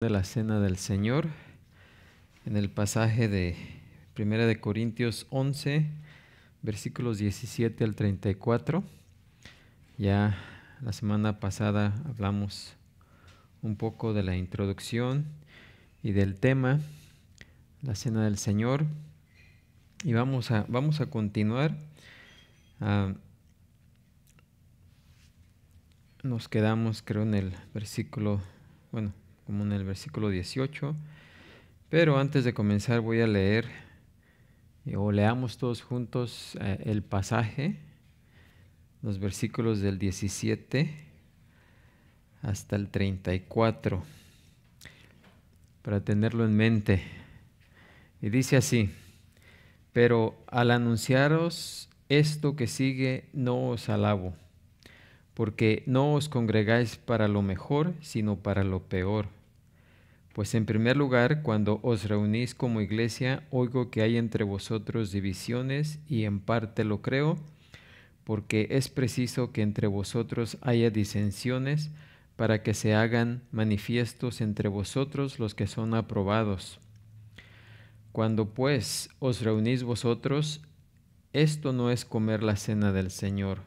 De la Cena del Señor, en el pasaje de 1 de Corintios 11, versículos 17 al 34. Ya la semana pasada hablamos un poco de la introducción y del tema, la Cena del Señor, y vamos a continuar. Nos quedamos, creo, en el versículo, como en el versículo 18. Pero antes de comenzar voy a leer, o leamos todos juntos el pasaje, los versículos del 17 hasta el 34, para tenerlo en mente. Y dice así: pero al anunciaros esto que sigue, no os alabo, porque no os congregáis para lo mejor, sino para lo peor. Pues en primer lugar, cuando os reunís como iglesia, oigo que hay entre vosotros divisiones, y en parte lo creo, porque es preciso que entre vosotros haya disensiones, para que se hagan manifiestos entre vosotros los que son aprobados. Cuando pues os reunís vosotros, esto no es comer la cena del Señor,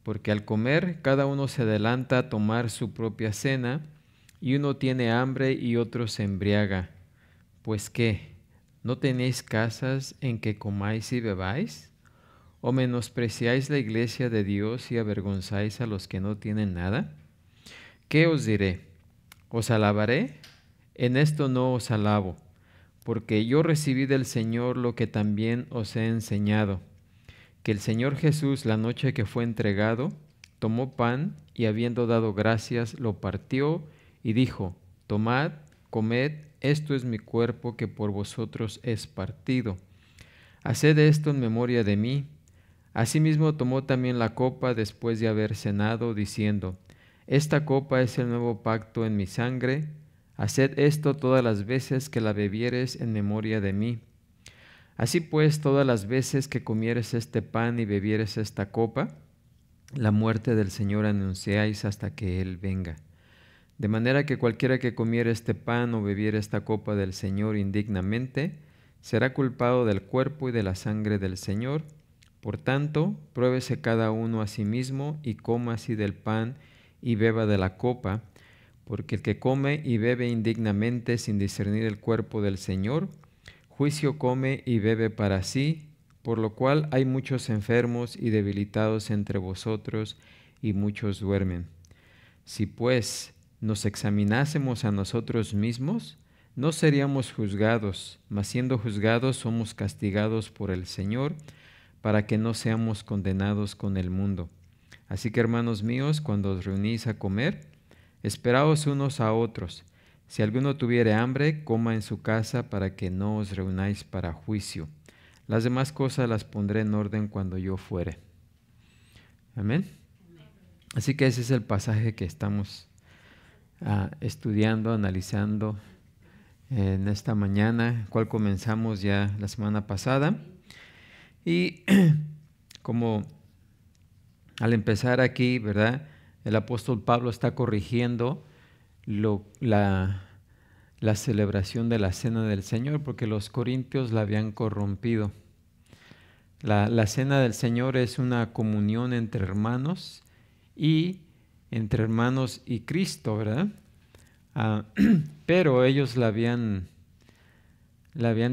porque al comer cada uno se adelanta a tomar su propia cena, y uno tiene hambre y otro se embriaga. Pues ¿qué? ¿No tenéis casas en que comáis y bebáis? ¿O menospreciáis la iglesia de Dios y avergonzáis a los que no tienen nada? ¿Qué os diré? ¿Os alabaré? En esto no os alabo, porque yo recibí del Señor lo que también os he enseñado, que el Señor Jesús, la noche que fue entregado, tomó pan y, habiendo dado gracias, lo partió y dijo: tomad, comed, esto es mi cuerpo que por vosotros es partido. Haced esto en memoria de mí. Asimismo tomó también la copa después de haber cenado, diciendo: esta copa es el nuevo pacto en mi sangre. Haced esto todas las veces que la bebiereis en memoria de mí. Así pues, todas las veces que comieres este pan y bebieres esta copa, la muerte del Señor anunciáis hasta que Él venga. De manera que cualquiera que comiere este pan o bebiere esta copa del Señor indignamente, será culpado del cuerpo y de la sangre del Señor. Por tanto, pruébese cada uno a sí mismo y coma así del pan y beba de la copa, porque el que come y bebe indignamente sin discernir el cuerpo del Señor, juicio come y bebe para sí, por lo cual hay muchos enfermos y debilitados entre vosotros, y muchos duermen. Si pues nos examinásemos a nosotros mismos, no seríamos juzgados, mas siendo juzgados somos castigados por el Señor, para que no seamos condenados con el mundo. Así que, hermanos míos, cuando os reunís a comer, esperaos unos a otros. Si alguno tuviere hambre, coma en su casa, para que no os reunáis para juicio. Las demás cosas las pondré en orden cuando yo fuere. Amén. Así que ese es el pasaje que estamos estudiando, analizando en esta mañana, cual comenzamos ya la semana pasada. Y como al empezar aquí, ¿verdad?, el apóstol Pablo está corrigiendo la celebración de la Cena del Señor, porque los corintios la habían corrompido. La Cena del Señor es una comunión entre hermanos y Cristo, ¿verdad? Pero ellos la habían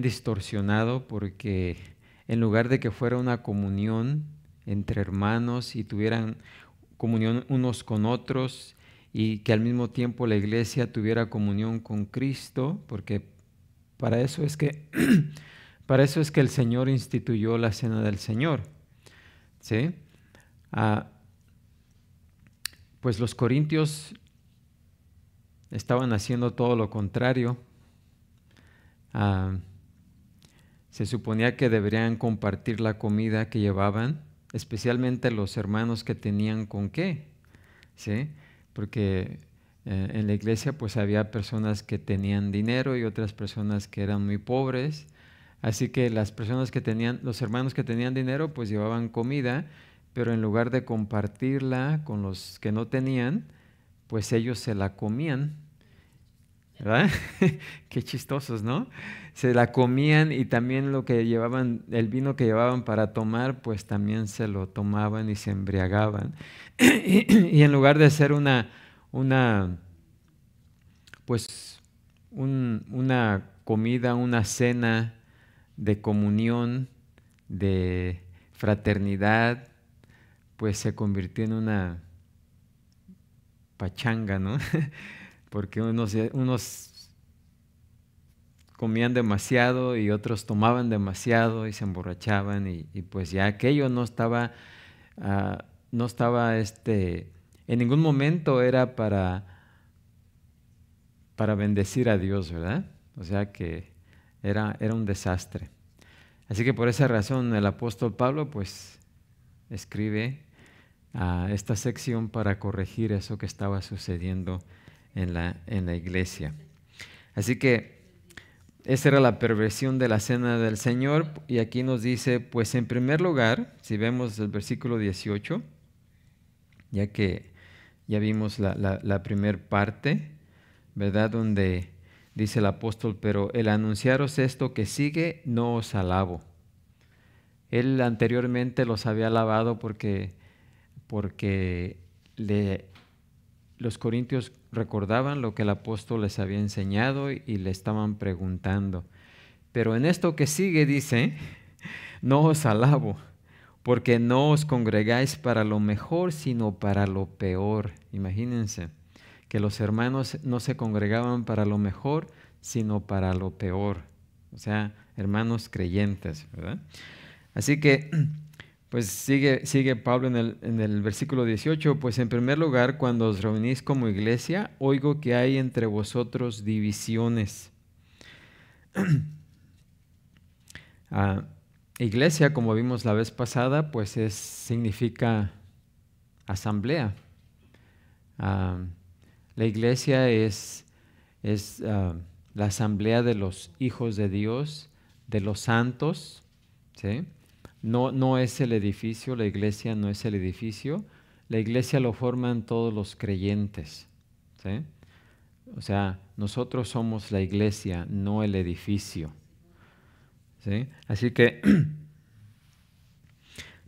distorsionado, porque en lugar de que fuera una comunión entre hermanos y tuvieran comunión unos con otros, y que al mismo tiempo la iglesia tuviera comunión con Cristo, porque para eso es que el Señor instituyó la Cena del Señor, ¿sí? Pues los corintios estaban haciendo todo lo contrario. Se suponía que deberían compartir la comida que llevaban, especialmente los hermanos que tenían con qué, ¿sí? Porque en la iglesia pues había personas que tenían dinero y otras personas que eran muy pobres. Así que los hermanos que tenían dinero pues llevaban comida, pero en lugar de compartirla con los que no tenían, pues ellos se la comían. ¿verdad? Qué chistosos, ¿no? Se la comían y también lo que llevaban, el vino que llevaban para tomar, pues también se lo tomaban y se embriagaban. Y en lugar de ser una, pues, una comida, una cena de comunión, de fraternidad, pues se convirtió en una pachanga, ¿no? Porque unos comían demasiado y otros tomaban demasiado y se emborrachaban y pues ya aquello no estaba en ningún momento era para bendecir a Dios, ¿verdad? O sea que era un desastre. Así que por esa razón el apóstol Pablo pues escribe a esta sección para corregir eso que estaba sucediendo en la iglesia. Así que esa era la perversión de la cena del Señor y aquí nos dice, pues en primer lugar, si vemos el versículo 18, ya que ya vimos la primer parte, ¿verdad? Donde dice el apóstol, pero el anunciaros esto que sigue, no os alabo. Él anteriormente los había alabado porque los corintios recordaban lo que el apóstol les había enseñado y le estaban preguntando. Pero en esto que sigue dice, no os alabo, porque no os congregáis para lo mejor, sino para lo peor. Imagínense que los hermanos no se congregaban para lo mejor, sino para lo peor. O sea, hermanos creyentes, ¿verdad? Así que, pues sigue Pablo en el versículo 18, pues en primer lugar, cuando os reunís como iglesia, oigo que hay entre vosotros divisiones. Iglesia, como vimos la vez pasada, pues significa asamblea. La iglesia es la asamblea de los hijos de Dios, de los santos, ¿sí? No es el edificio, la iglesia no es el edificio, la iglesia lo forman todos los creyentes, ¿sí? O sea, nosotros somos la iglesia, no el edificio, ¿sí? Así que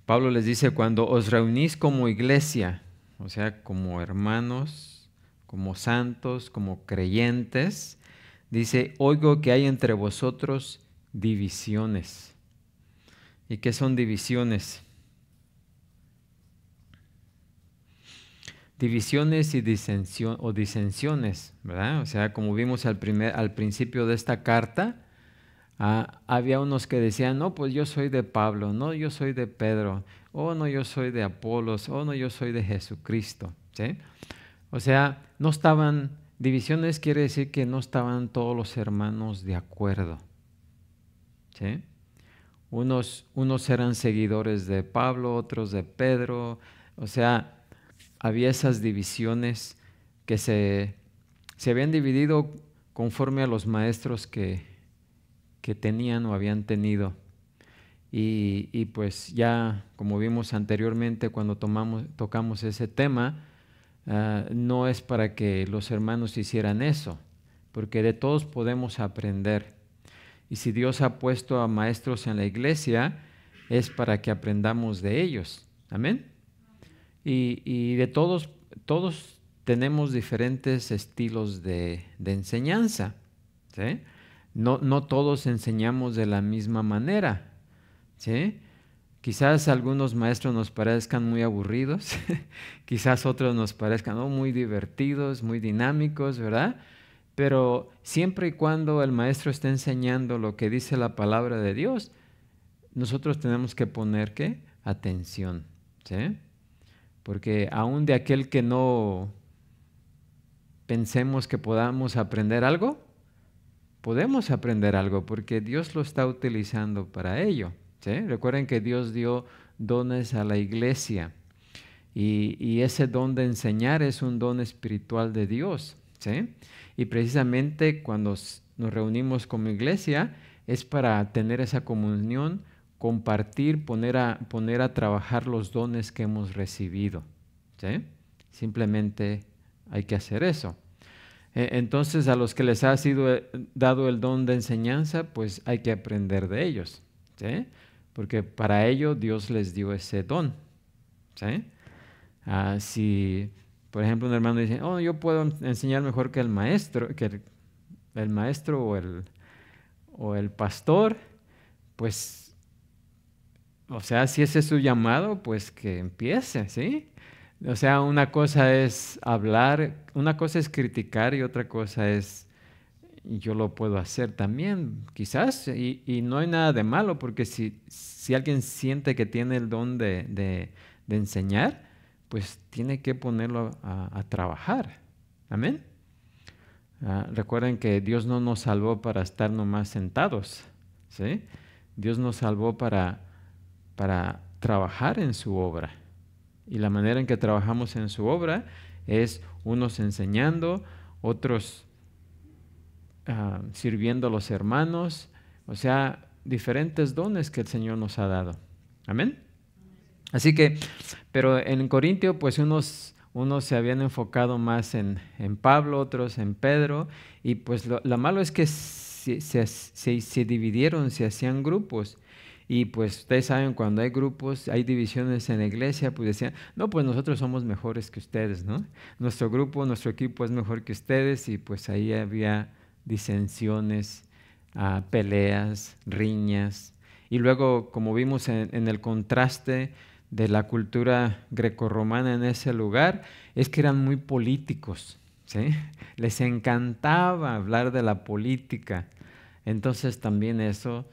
Pablo les dice, cuando os reunís como iglesia, o sea, como hermanos, como santos, como creyentes, dice, oigo que hay entre vosotros divisiones. ¿Y qué son divisiones? Divisiones y disensiones, ¿verdad? O sea, como vimos al principio de esta carta, había unos que decían, no, pues yo soy de Pablo, no, yo soy de Pedro, oh, no, yo soy de Apolos, oh, no, yo soy de Jesucristo, ¿sí? O sea, divisiones quiere decir que no estaban todos los hermanos de acuerdo, ¿sí? Unos eran seguidores de Pablo, otros de Pedro, o sea, había esas divisiones que se habían dividido conforme a los maestros que tenían o habían tenido. Y pues ya, como vimos anteriormente cuando tocamos ese tema, no es para que los hermanos hicieran eso, porque de todos podemos aprender. Y si Dios ha puesto a maestros en la iglesia, es para que aprendamos de ellos. Amén. Y de todos tenemos diferentes estilos de enseñanza, ¿sí? No todos enseñamos de la misma manera, ¿sí? Quizás algunos maestros nos parezcan muy aburridos, quizás otros nos parezcan muy divertidos, muy dinámicos, ¿verdad? Pero siempre y cuando el maestro esté enseñando lo que dice la palabra de Dios, nosotros tenemos que poner ¿qué? Atención, ¿sí? Porque aún de aquel que no pensemos que podamos aprender algo, podemos aprender algo porque Dios lo está utilizando para ello, ¿sí? Recuerden que Dios dio dones a la iglesia y ese don de enseñar es un don espiritual de Dios, ¿sí? Y precisamente cuando nos reunimos como iglesia es para tener esa comunión, compartir, poner a trabajar los dones que hemos recibido, ¿sí? Simplemente hay que hacer eso. Entonces, a los que les ha sido dado el don de enseñanza, pues hay que aprender de ellos, ¿sí? Porque para ello Dios les dio ese don, ¿sí? Si, por ejemplo, un hermano dice, oh, yo puedo enseñar mejor que el maestro, el maestro o el pastor, pues, o sea, si ese es su llamado, pues que empiece, ¿sí? O sea, una cosa es hablar, una cosa es criticar y otra cosa es, yo lo puedo hacer también, quizás, y no hay nada de malo, porque si alguien siente que tiene el don de enseñar, pues tiene que ponerlo a trabajar. Amén. Recuerden que Dios no nos salvó para estar nomás sentados, ¿sí? Dios nos salvó para trabajar en su obra. Y la manera en que trabajamos en su obra es unos enseñando, otros sirviendo a los hermanos, o sea, diferentes dones que el Señor nos ha dado. Amén. Así que, pero en Corintio, pues unos se habían enfocado más en Pablo, otros en Pedro, y pues lo malo es que se dividieron, se hacían grupos. Y pues ustedes saben, cuando hay grupos, hay divisiones en la iglesia, pues decían, no, pues nosotros somos mejores que ustedes, ¿no? Nuestro grupo, nuestro equipo es mejor que ustedes, y pues ahí había disensiones, peleas, riñas. Y luego, como vimos en el contraste de la cultura grecorromana en ese lugar, es que eran muy políticos, ¿sí? Les encantaba hablar de la política. Entonces también eso,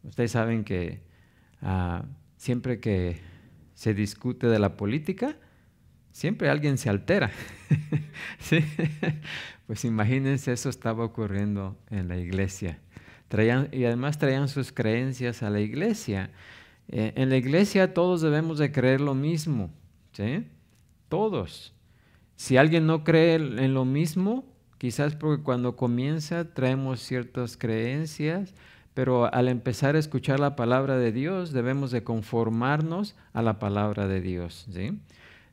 ustedes saben que siempre que se discute de la política, siempre alguien se altera. ¿Sí? Pues imagínense, eso estaba ocurriendo en la iglesia. Y además traían sus creencias a la iglesia. En la iglesia todos debemos de creer lo mismo, ¿sí? Todos. Si alguien no cree en lo mismo, quizás porque cuando comienza traemos ciertas creencias, pero al empezar a escuchar la palabra de Dios debemos de conformarnos a la palabra de Dios, ¿sí?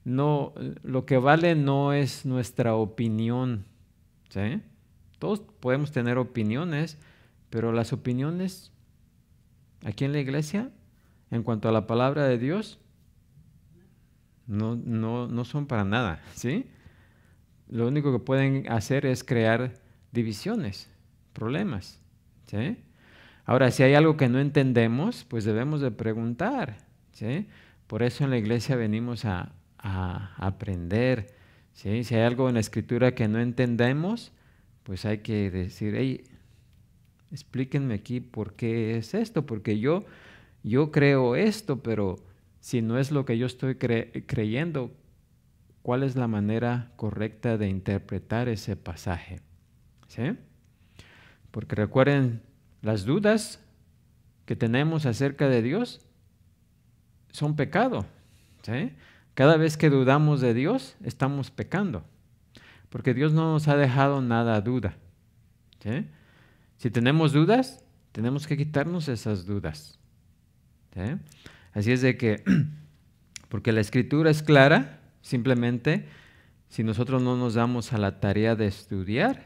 No, lo que vale no es nuestra opinión, ¿sí? Todos podemos tener opiniones, pero las opiniones aquí en la iglesia, en cuanto a la palabra de Dios, no son para nada, ¿sí? Lo único que pueden hacer es crear divisiones, problemas, ¿sí? Ahora, si hay algo que no entendemos, pues debemos de preguntar, ¿sí? Por eso en la iglesia venimos a aprender, ¿sí? Si hay algo en la escritura que no entendemos, pues hay que decir, hey, explíquenme aquí por qué es esto, porque yo creo esto, pero si no es lo que yo estoy creyendo, ¿cuál es la manera correcta de interpretar ese pasaje? ¿Sí? Porque recuerden, las dudas que tenemos acerca de Dios son pecado, ¿sí? Cada vez que dudamos de Dios, estamos pecando, porque Dios no nos ha dejado nada a duda, ¿sí? Si tenemos dudas, tenemos que quitarnos esas dudas, ¿sí? Así es de que, porque la Escritura es clara, simplemente, si nosotros no nos damos a la tarea de estudiar,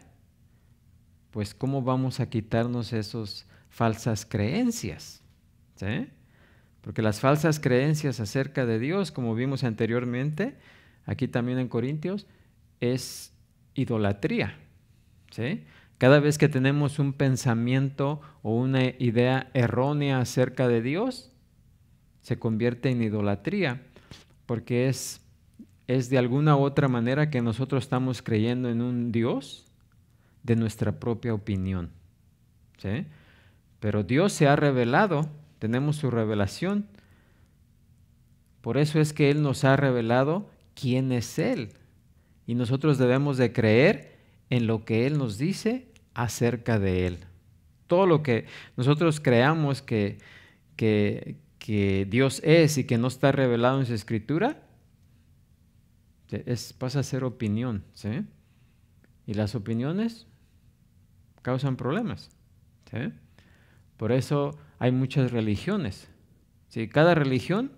pues ¿cómo vamos a quitarnos esas falsas creencias? ¿Sí? Porque las falsas creencias acerca de Dios, como vimos anteriormente, aquí también en Corintios, es idolatría, ¿sí? Cada vez que tenemos un pensamiento o una idea errónea acerca de Dios, se convierte en idolatría, porque es de alguna u otra manera que nosotros estamos creyendo en un Dios de nuestra propia opinión, ¿sí? Pero Dios se ha revelado, tenemos su revelación, por eso es que Él nos ha revelado quién es Él, y nosotros debemos de creer en lo que Él nos dice acerca de Él. Todo lo que nosotros creamos que Dios es y que no está revelado en su Escritura, pasa a ser opinión, ¿sí? Y las opiniones causan problemas, ¿sí? Por eso hay muchas religiones, ¿sí? Cada religión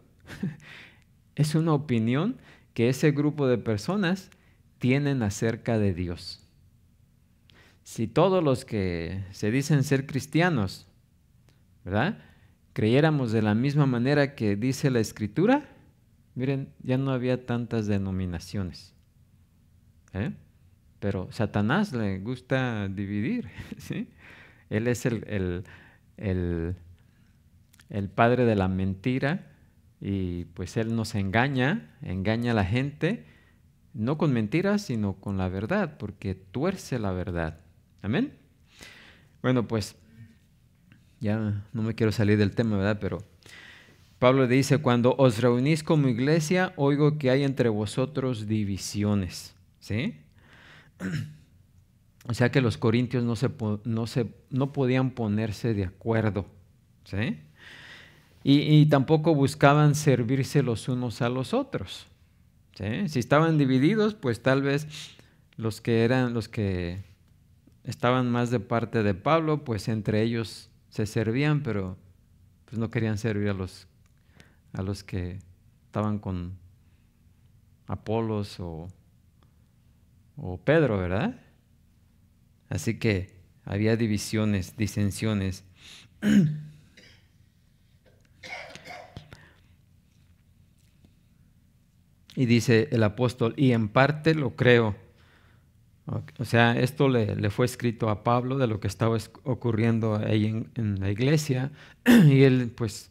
es una opinión que ese grupo de personas tienen acerca de Dios, si todos los que se dicen ser cristianos, ¿verdad?, creyéramos de la misma manera que dice la Escritura, miren, ya no había tantas denominaciones. Pero Satanás le gusta dividir, ¿sí? Él es el padre de la mentira y pues él nos engaña a la gente, no con mentiras, sino con la verdad, porque tuerce la verdad. ¿Amén? Bueno, pues ya no me quiero salir del tema, ¿verdad? Pero Pablo dice, cuando os reunís como iglesia, oigo que hay entre vosotros divisiones, ¿sí? O sea que los corintios no podían ponerse de acuerdo, ¿sí? Y tampoco buscaban servirse los unos a los otros, ¿sí? Si estaban divididos, pues tal vez los que estaban más de parte de Pablo, pues entre ellos se servían, pero pues no querían servir a los que estaban con Apolos o Pedro, ¿verdad? Así que había divisiones, disensiones. Y dice el apóstol, y en parte lo creo. O sea, esto le fue escrito a Pablo de lo que estaba ocurriendo ahí en la iglesia. Y él, pues,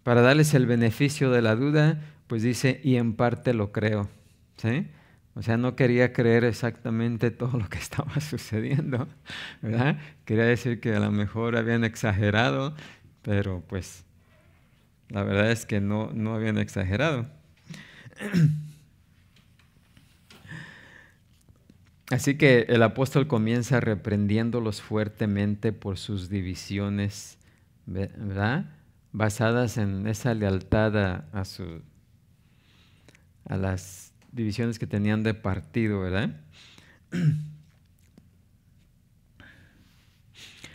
para darles el beneficio de la duda, pues dice, y en parte lo creo. ¿Sí? O sea, no quería creer exactamente todo lo que estaba sucediendo, ¿verdad? Quería decir que a lo mejor habían exagerado, pero pues la verdad es que no habían exagerado. Así que el apóstol comienza reprendiéndolos fuertemente por sus divisiones, ¿verdad?, basadas en esa lealtad a las divisiones que tenían de partido, ¿verdad?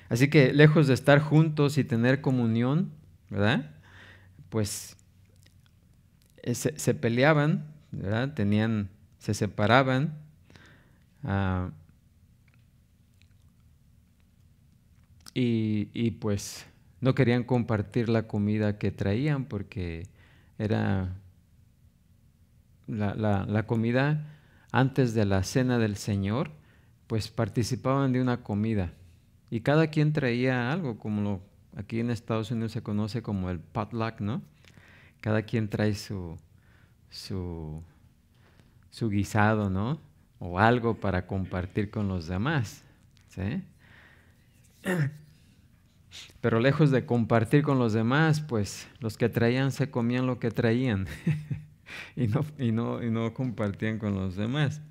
Así que lejos de estar juntos y tener comunión, ¿verdad?, pues se peleaban, ¿verdad?, se separaban. Y pues no querían compartir la comida que traían porque era la comida antes de la cena del Señor, pues participaban de una comida y cada quien traía algo, como aquí en Estados Unidos se conoce como el potluck, ¿no? Cada quien trae su guisado, ¿no?, o algo para compartir con los demás, ¿sí? Pero lejos de compartir con los demás, pues los que traían se comían lo que traían y no compartían con los demás.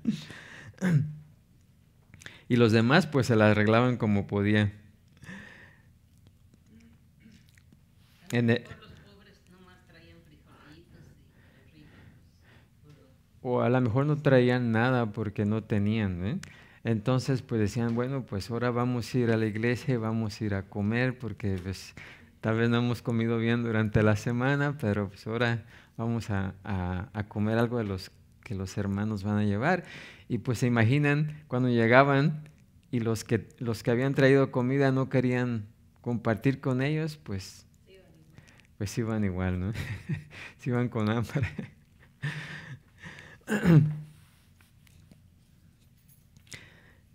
Y los demás pues se la arreglaban como podían. O a lo mejor no traían nada porque no tenían, ¿eh? Entonces pues decían, bueno, pues ahora vamos a ir a la iglesia y vamos a ir a comer porque pues tal vez no hemos comido bien durante la semana, pero pues ahora vamos a comer algo de los que los hermanos van a llevar. Y pues se imaginan cuando llegaban y los que habían traído comida no querían compartir con ellos, pues iban igual, ¿no? Se iban con hambre.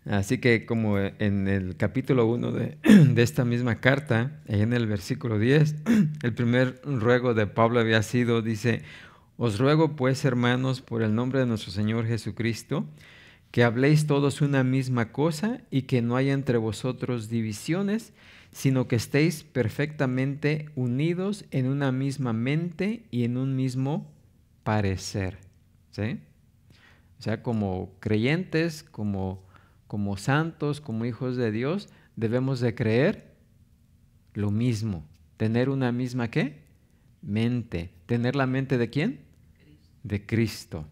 Así que como en el capítulo 1 de esta misma carta, ahí en el versículo 10, el primer ruego de Pablo había sido, dice, os ruego pues, hermanos, por el nombre de nuestro Señor Jesucristo, que habléis todos una misma cosa y que no haya entre vosotros divisiones, sino que estéis perfectamente unidos en una misma mente y en un mismo parecer. ¿Sí? O sea, como creyentes, como santos, como hijos de Dios, debemos de creer lo mismo. Tener una misma, ¿qué? Mente. ¿Tener la mente de quién? De Cristo.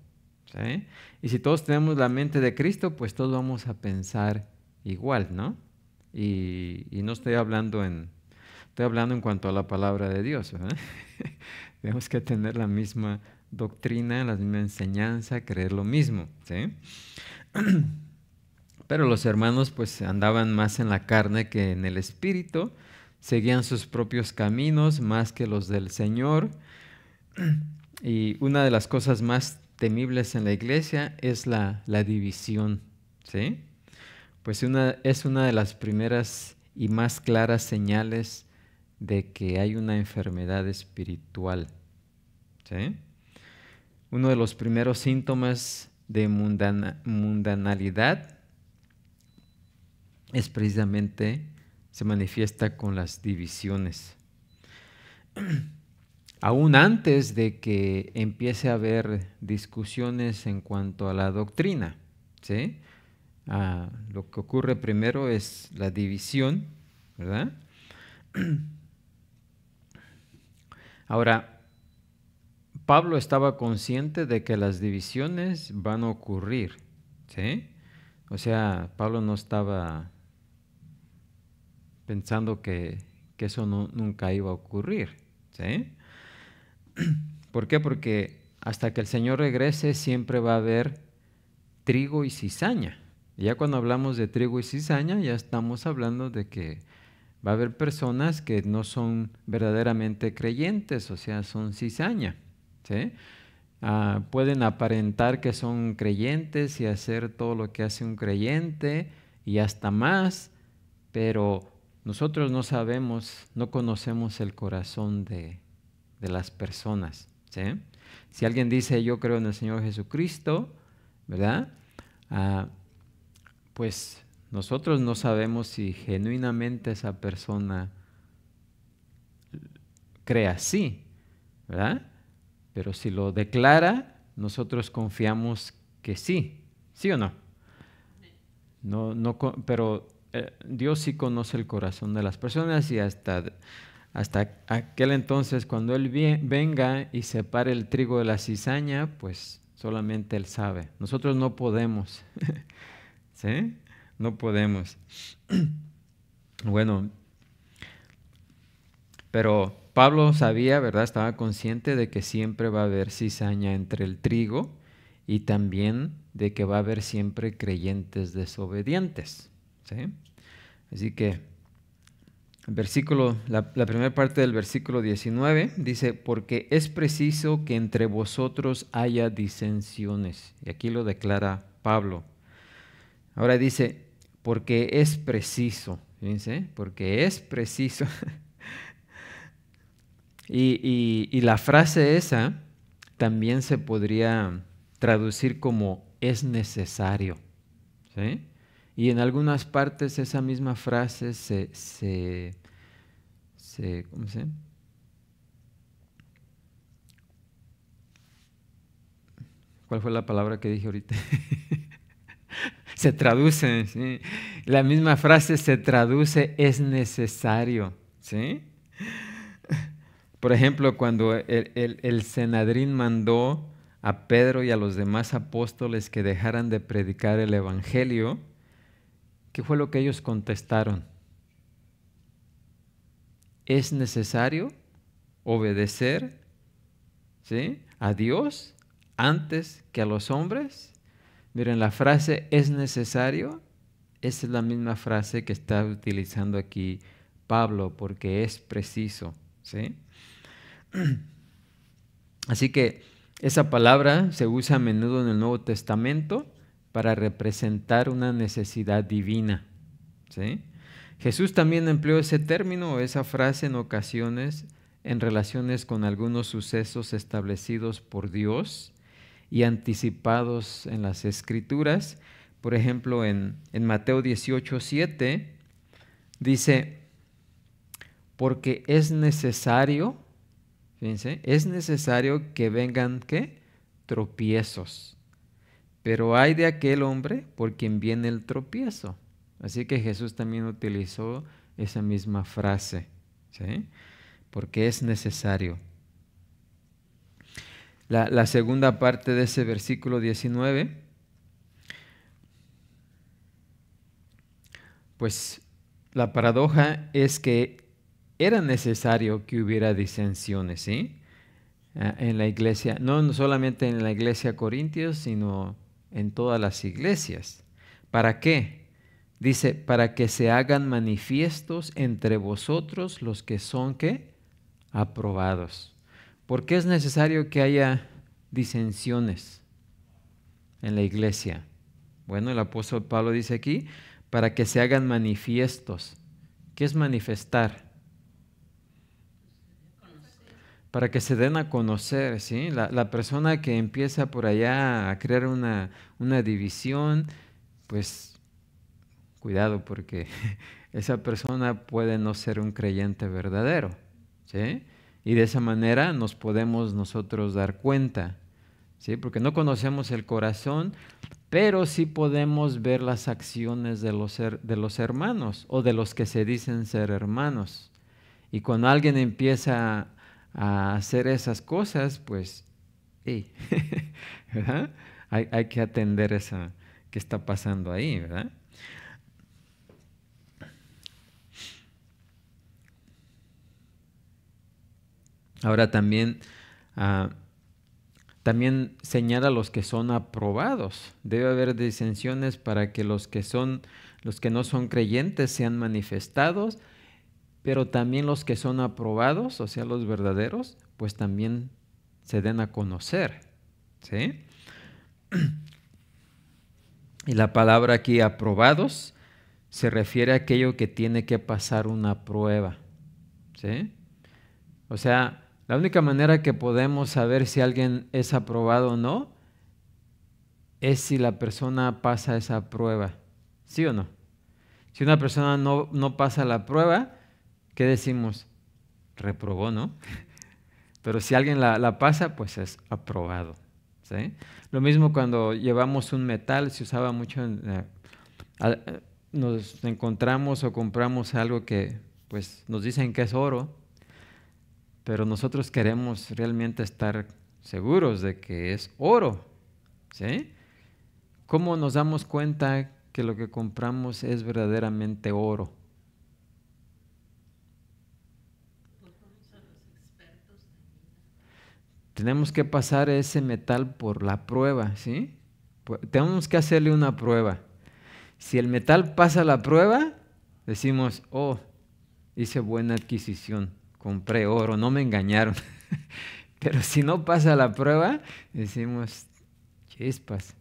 ¿Sí? Y si todos tenemos la mente de Cristo, pues todos vamos a pensar igual, ¿no? Y no estoy hablando en cuanto a la palabra de Dios, ¿verdad? Tenemos que tener la misma doctrina, la misma enseñanza, creer lo mismo, ¿sí? Pero los hermanos pues andaban más en la carne que en el espíritu, seguían sus propios caminos más que los del Señor. Y una de las cosas más temibles en la iglesia es la división, ¿sí? Pues es una de las primeras y más claras señales de que hay una enfermedad espiritual, ¿sí? Uno de los primeros síntomas de mundanalidad es precisamente, se manifiesta con las divisiones. Aún antes de que empiece a haber discusiones en cuanto a la doctrina, ¿sí? Lo que ocurre primero es la división, ¿verdad? Ahora, Pablo estaba consciente de que las divisiones van a ocurrir, ¿sí? O sea, Pablo no estaba pensando que eso nunca iba a ocurrir, ¿sí? ¿Por qué? Porque hasta que el Señor regrese siempre va a haber trigo y cizaña. Y ya cuando hablamos de trigo y cizaña, ya estamos hablando de que va a haber personas que no son verdaderamente creyentes, o sea, son cizaña, ¿sí? Pueden aparentar que son creyentes y hacer todo lo que hace un creyente y hasta más, pero nosotros no sabemos, no conocemos el corazón de las personas, ¿sí? Si alguien dice yo creo en el Señor Jesucristo, ¿verdad? Pues nosotros no sabemos si genuinamente esa persona cree así, ¿verdad? Pero si lo declara, nosotros confiamos que sí, ¿sí o no? Pero Dios sí conoce el corazón de las personas y hasta aquel entonces, cuando Él venga y separe el trigo de la cizaña, pues solamente Él sabe. Nosotros no podemos, ¿sí? No podemos. Bueno, pero Pablo sabía, ¿verdad? Estaba consciente de que siempre va a haber cizaña entre el trigo y también de que va a haber siempre creyentes desobedientes, ¿sí? Así que la primera parte del versículo 19 dice, porque es preciso que entre vosotros haya disensiones. Y aquí lo declara Pablo. Ahora dice, porque es preciso, fíjense, porque es preciso. y la frase esa también se podría traducir como es necesario, ¿sí? Y en algunas partes esa misma frase ¿cómo se llama? ¿Cuál fue la palabra que dije ahorita? Se traduce, ¿sí? La misma frase se traduce es necesario, ¿sí? Por ejemplo, cuando el Sanedrín mandó a Pedro y a los demás apóstoles que dejaran de predicar el evangelio, ¿qué fue lo que ellos contestaron? ¿Es necesario obedecer, ¿sí?, a Dios antes que a los hombres? Miren, la frase es necesario, esa es la misma frase que está utilizando aquí Pablo, porque es preciso, ¿sí? Así que esa palabra se usa a menudo en el Nuevo Testamento para representar una necesidad divina, ¿sí? Jesús también empleó ese término o esa frase en ocasiones en relaciones con algunos sucesos establecidos por Dios y anticipados en las Escrituras. Por ejemplo, en Mateo 18:7 dice, porque es necesario, fíjense, es necesario que vengan, ¿qué? Tropiezos. Pero hay de aquel hombre por quien viene el tropiezo. Así que Jesús también utilizó esa misma frase, ¿sí? Porque es necesario. La segunda parte de ese versículo 19, pues la paradoja es que era necesario que hubiera disensiones, ¿sí? En la iglesia, no solamente en la iglesia Corintios, sino en todas las iglesias. ¿Para qué? Dice, para que se hagan manifiestos entre vosotros los que son, ¿qué? Aprobados. ¿Por qué es necesario que haya disensiones en la iglesia? Bueno, el apóstol Pablo dice aquí, para que se hagan manifiestos. ¿Qué es manifestar? Para que se den a conocer, ¿sí? La persona que empieza por allá a crear una división, pues cuidado porque esa persona puede no ser un creyente verdadero, ¿sí? Y de esa manera nos podemos nosotros dar cuenta, ¿sí? Porque no conocemos el corazón, pero sí podemos ver las acciones de los hermanos o de los que se dicen ser hermanos. Y cuando alguien empieza a hacer esas cosas, pues, hey, ¿verdad? Hay que atender esa que está pasando ahí, ¿verdad? Ahora también, ah, también señala a los que son aprobados. Debe haber disensiones para que los que no son creyentes sean manifestados, pero también los que son aprobados, o sea, los verdaderos, pues también se den a conocer, ¿sí? Y la palabra aquí aprobados se refiere a aquello que tiene que pasar una prueba, ¿sí? O sea, la única manera que podemos saber si alguien es aprobado o no es si la persona pasa esa prueba, ¿sí o no? Si una persona no pasa la prueba, ¿qué decimos? Reprobó, ¿no? Pero si alguien la pasa, pues es aprobado, ¿sí? Lo mismo cuando llevamos un metal, se usaba mucho, nos encontramos o compramos algo que pues nos dicen que es oro, pero nosotros queremos realmente estar seguros de que es oro, ¿sí? ¿Cómo nos damos cuenta que lo que compramos es verdaderamente oro? Tenemos que pasar ese metal por la prueba, ¿sí? Tenemos que hacerle una prueba. Si el metal pasa la prueba, decimos, oh, hice buena adquisición, compré oro, no me engañaron. Pero si no pasa la prueba, decimos, chispas,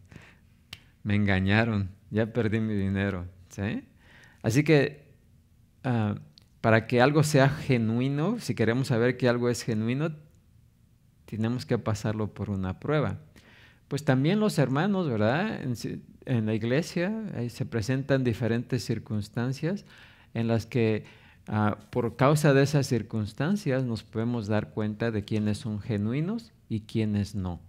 me engañaron, ya perdí mi dinero, ¿sí? Así que ah, para que algo sea genuino, si queremos saber que algo es genuino, tenemos que pasarlo por una prueba. Pues también los hermanos, ¿verdad? En la iglesia ahí se presentan diferentes circunstancias en las que por causa de esas circunstancias nos podemos dar cuenta de quiénes son genuinos y quiénes no.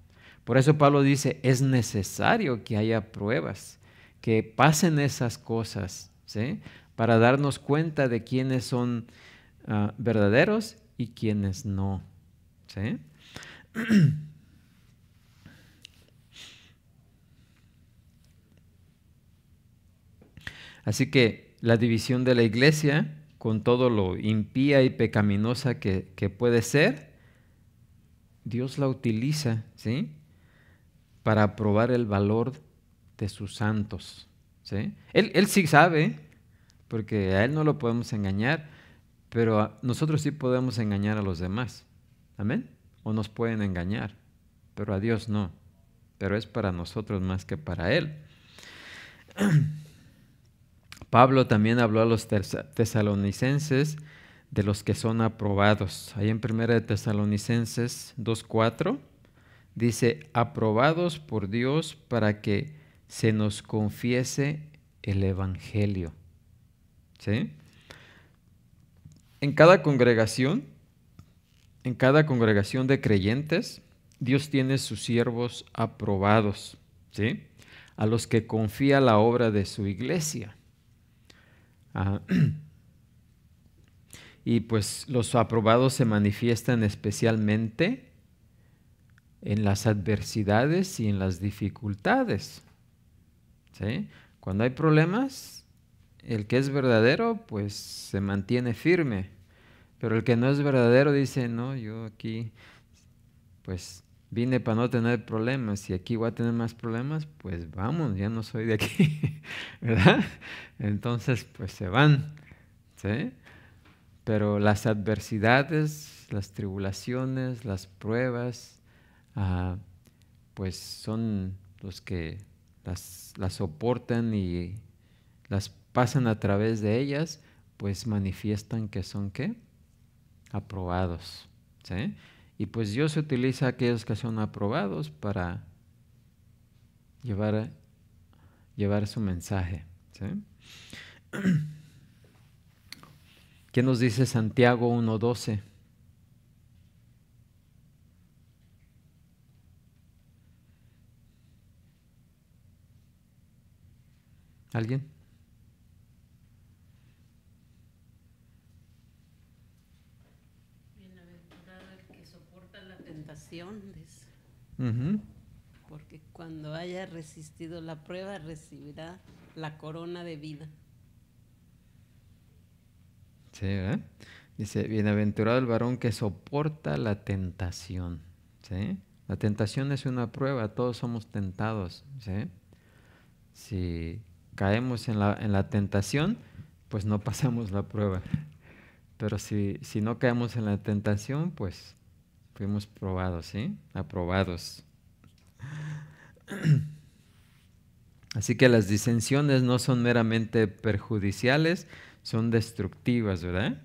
Por eso Pablo dice, es necesario que haya pruebas, que pasen esas cosas, ¿sí? Para darnos cuenta de quiénes son verdaderos y quiénes no, ¿sí? Así que la división de la iglesia, con todo lo impía y pecaminosa que puede ser, Dios la utiliza, ¿sí? Para probar el valor de sus santos, ¿sí? Él sí sabe, porque a Él no lo podemos engañar, pero nosotros sí podemos engañar a los demás, ¿amén? O nos pueden engañar, pero a Dios no, pero es para nosotros más que para Él. Pablo también habló a los tesalonicenses de los que son aprobados. Ahí en 1 de Tesalonicenses 2:4 dice, aprobados por Dios para que se nos confiese el Evangelio. ¿Sí? En cada congregación, en cada congregación de creyentes, Dios tiene sus siervos aprobados, ¿sí? A los que confía la obra de su iglesia. Ah, y pues los aprobados se manifiestan especialmente en las adversidades y en las dificultades, ¿sí? Cuando hay problemas, el que es verdadero pues se mantiene firme, pero el que no es verdadero dice, no, yo aquí pues vine para no tener problemas y aquí voy a tener más problemas, pues vamos, ya no soy de aquí, ¿verdad? Entonces, pues se van, ¿sí? Pero las adversidades, las tribulaciones, las pruebas, pues son los que las soportan y las pasan a través de ellas, pues manifiestan que son, ¿qué? Aprobados, ¿sí? Y pues Dios utiliza a aquellos que son aprobados para llevar su mensaje, ¿sí? ¿Qué nos dice Santiago 1:12? ¿Alguien? Bienaventurado el que soporta la tentación, dice, Ujú. porque cuando haya resistido la prueba recibirá la corona de vida. Sí, ¿verdad? Dice, bienaventurado el varón que soporta la tentación, ¿sí? La tentación es una prueba, todos somos tentados, ¿sí? Si caemos en la tentación, pues no pasamos la prueba. Pero si no caemos en la tentación, pues fuimos probados, ¿sí? Aprobados. Así que las disensiones no son meramente perjudiciales, son destructivas, ¿verdad?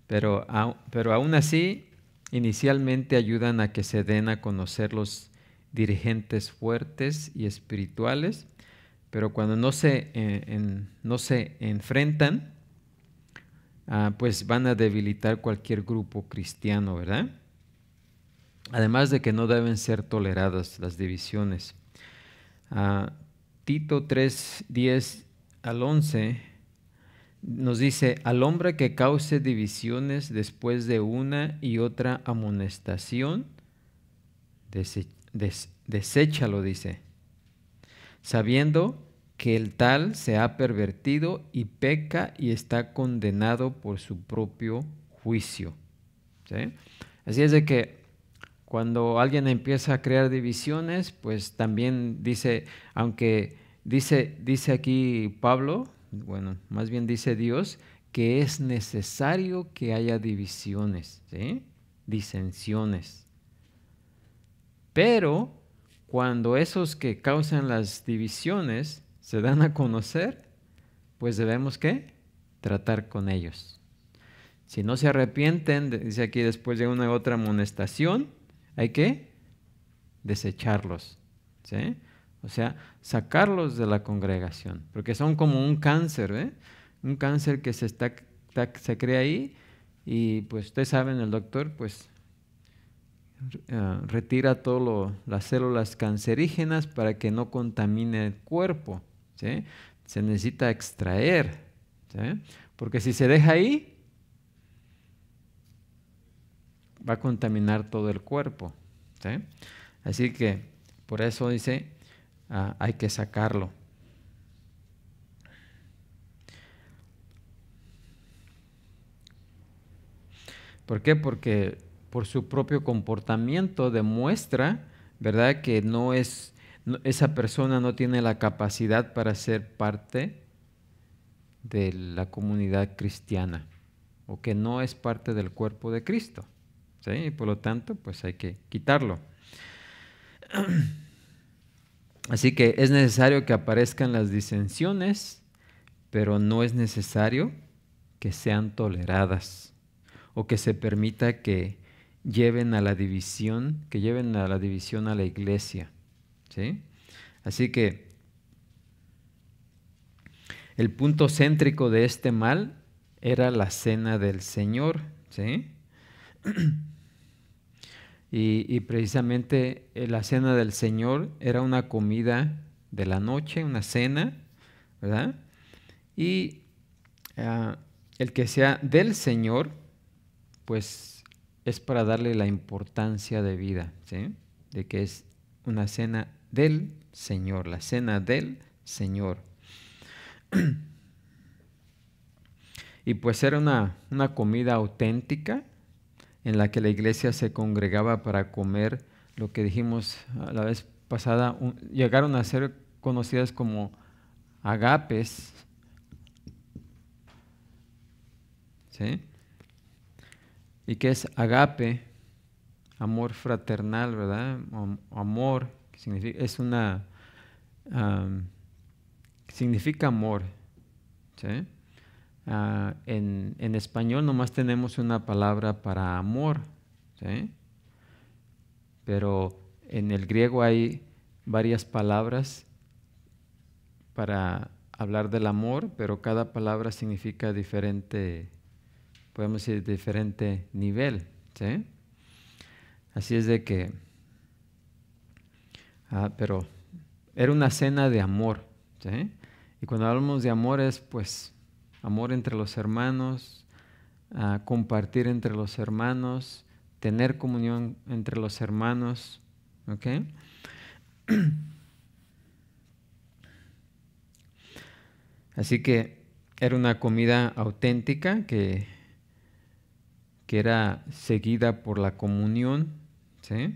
Pero aún así, inicialmente ayudan a que se den a conocer los dirigentes fuertes y espirituales, pero cuando no se enfrentan, pues van a debilitar cualquier grupo cristiano, ¿verdad? Además de que no deben ser toleradas las divisiones. Ah, Tito 3:10 al 11 nos dice, al hombre que cause divisiones después de una y otra amonestación, deséchalo, dice, sabiendo que el tal se ha pervertido y peca y está condenado por su propio juicio. ¿Sí? Así es de que cuando alguien empieza a crear divisiones, pues también dice, aunque dice aquí Pablo, bueno, más bien dice Dios, que es necesario que haya divisiones, ¿sí? Disensiones. Pero cuando esos que causan las divisiones se dan a conocer, pues debemos, ¿qué? Tratar con ellos. Si no se arrepienten, dice aquí después de una u otra amonestación, hay que desecharlos, ¿sí? O sea, sacarlos de la congregación, porque son como un cáncer, ¿eh? Un cáncer que se crea ahí y pues ustedes saben, el doctor pues retira todas las células cancerígenas para que no contamine el cuerpo, ¿sí? Se necesita extraer, ¿sí? Porque si se deja ahí, va a contaminar todo el cuerpo, ¿sí? Así que por eso dice, hay que sacarlo. ¿Por qué? Porque por su propio comportamiento demuestra, ¿verdad?, que esa persona no tiene la capacidad para ser parte de la comunidad cristiana o que no es parte del cuerpo de Cristo, ¿sí? Y por lo tanto, pues hay que quitarlo. Así que es necesario que aparezcan las disensiones, pero no es necesario que sean toleradas o que se permita que lleven a la división, a la iglesia, ¿sí? Así que el punto céntrico de este mal era la cena del Señor, ¿sí? Y precisamente la cena del Señor era una comida de la noche, una cena, ¿verdad? Y el que sea del Señor, pues es para darle la importancia de vida, ¿sí? De que es una cena del Señor, la cena del Señor. Y pues era una comida auténtica en la que la iglesia se congregaba para comer lo que dijimos la vez pasada, llegaron a ser conocidas como agapes, ¿sí? ¿Y qué es agape? Amor fraternal, ¿verdad? Amor, que significa, significa amor, ¿sí? En español nomás tenemos una palabra para amor, ¿sí? Pero en el griego hay varias palabras para hablar del amor, pero cada palabra significa diferente, podemos decir, diferente nivel, ¿sí? Así es de que, pero era una cena de amor, ¿sí? Y cuando hablamos de amor es pues amor entre los hermanos, compartir entre los hermanos, tener comunión entre los hermanos, ¿ok? Así que era una comida auténtica que era seguida por la comunión, ¿sí?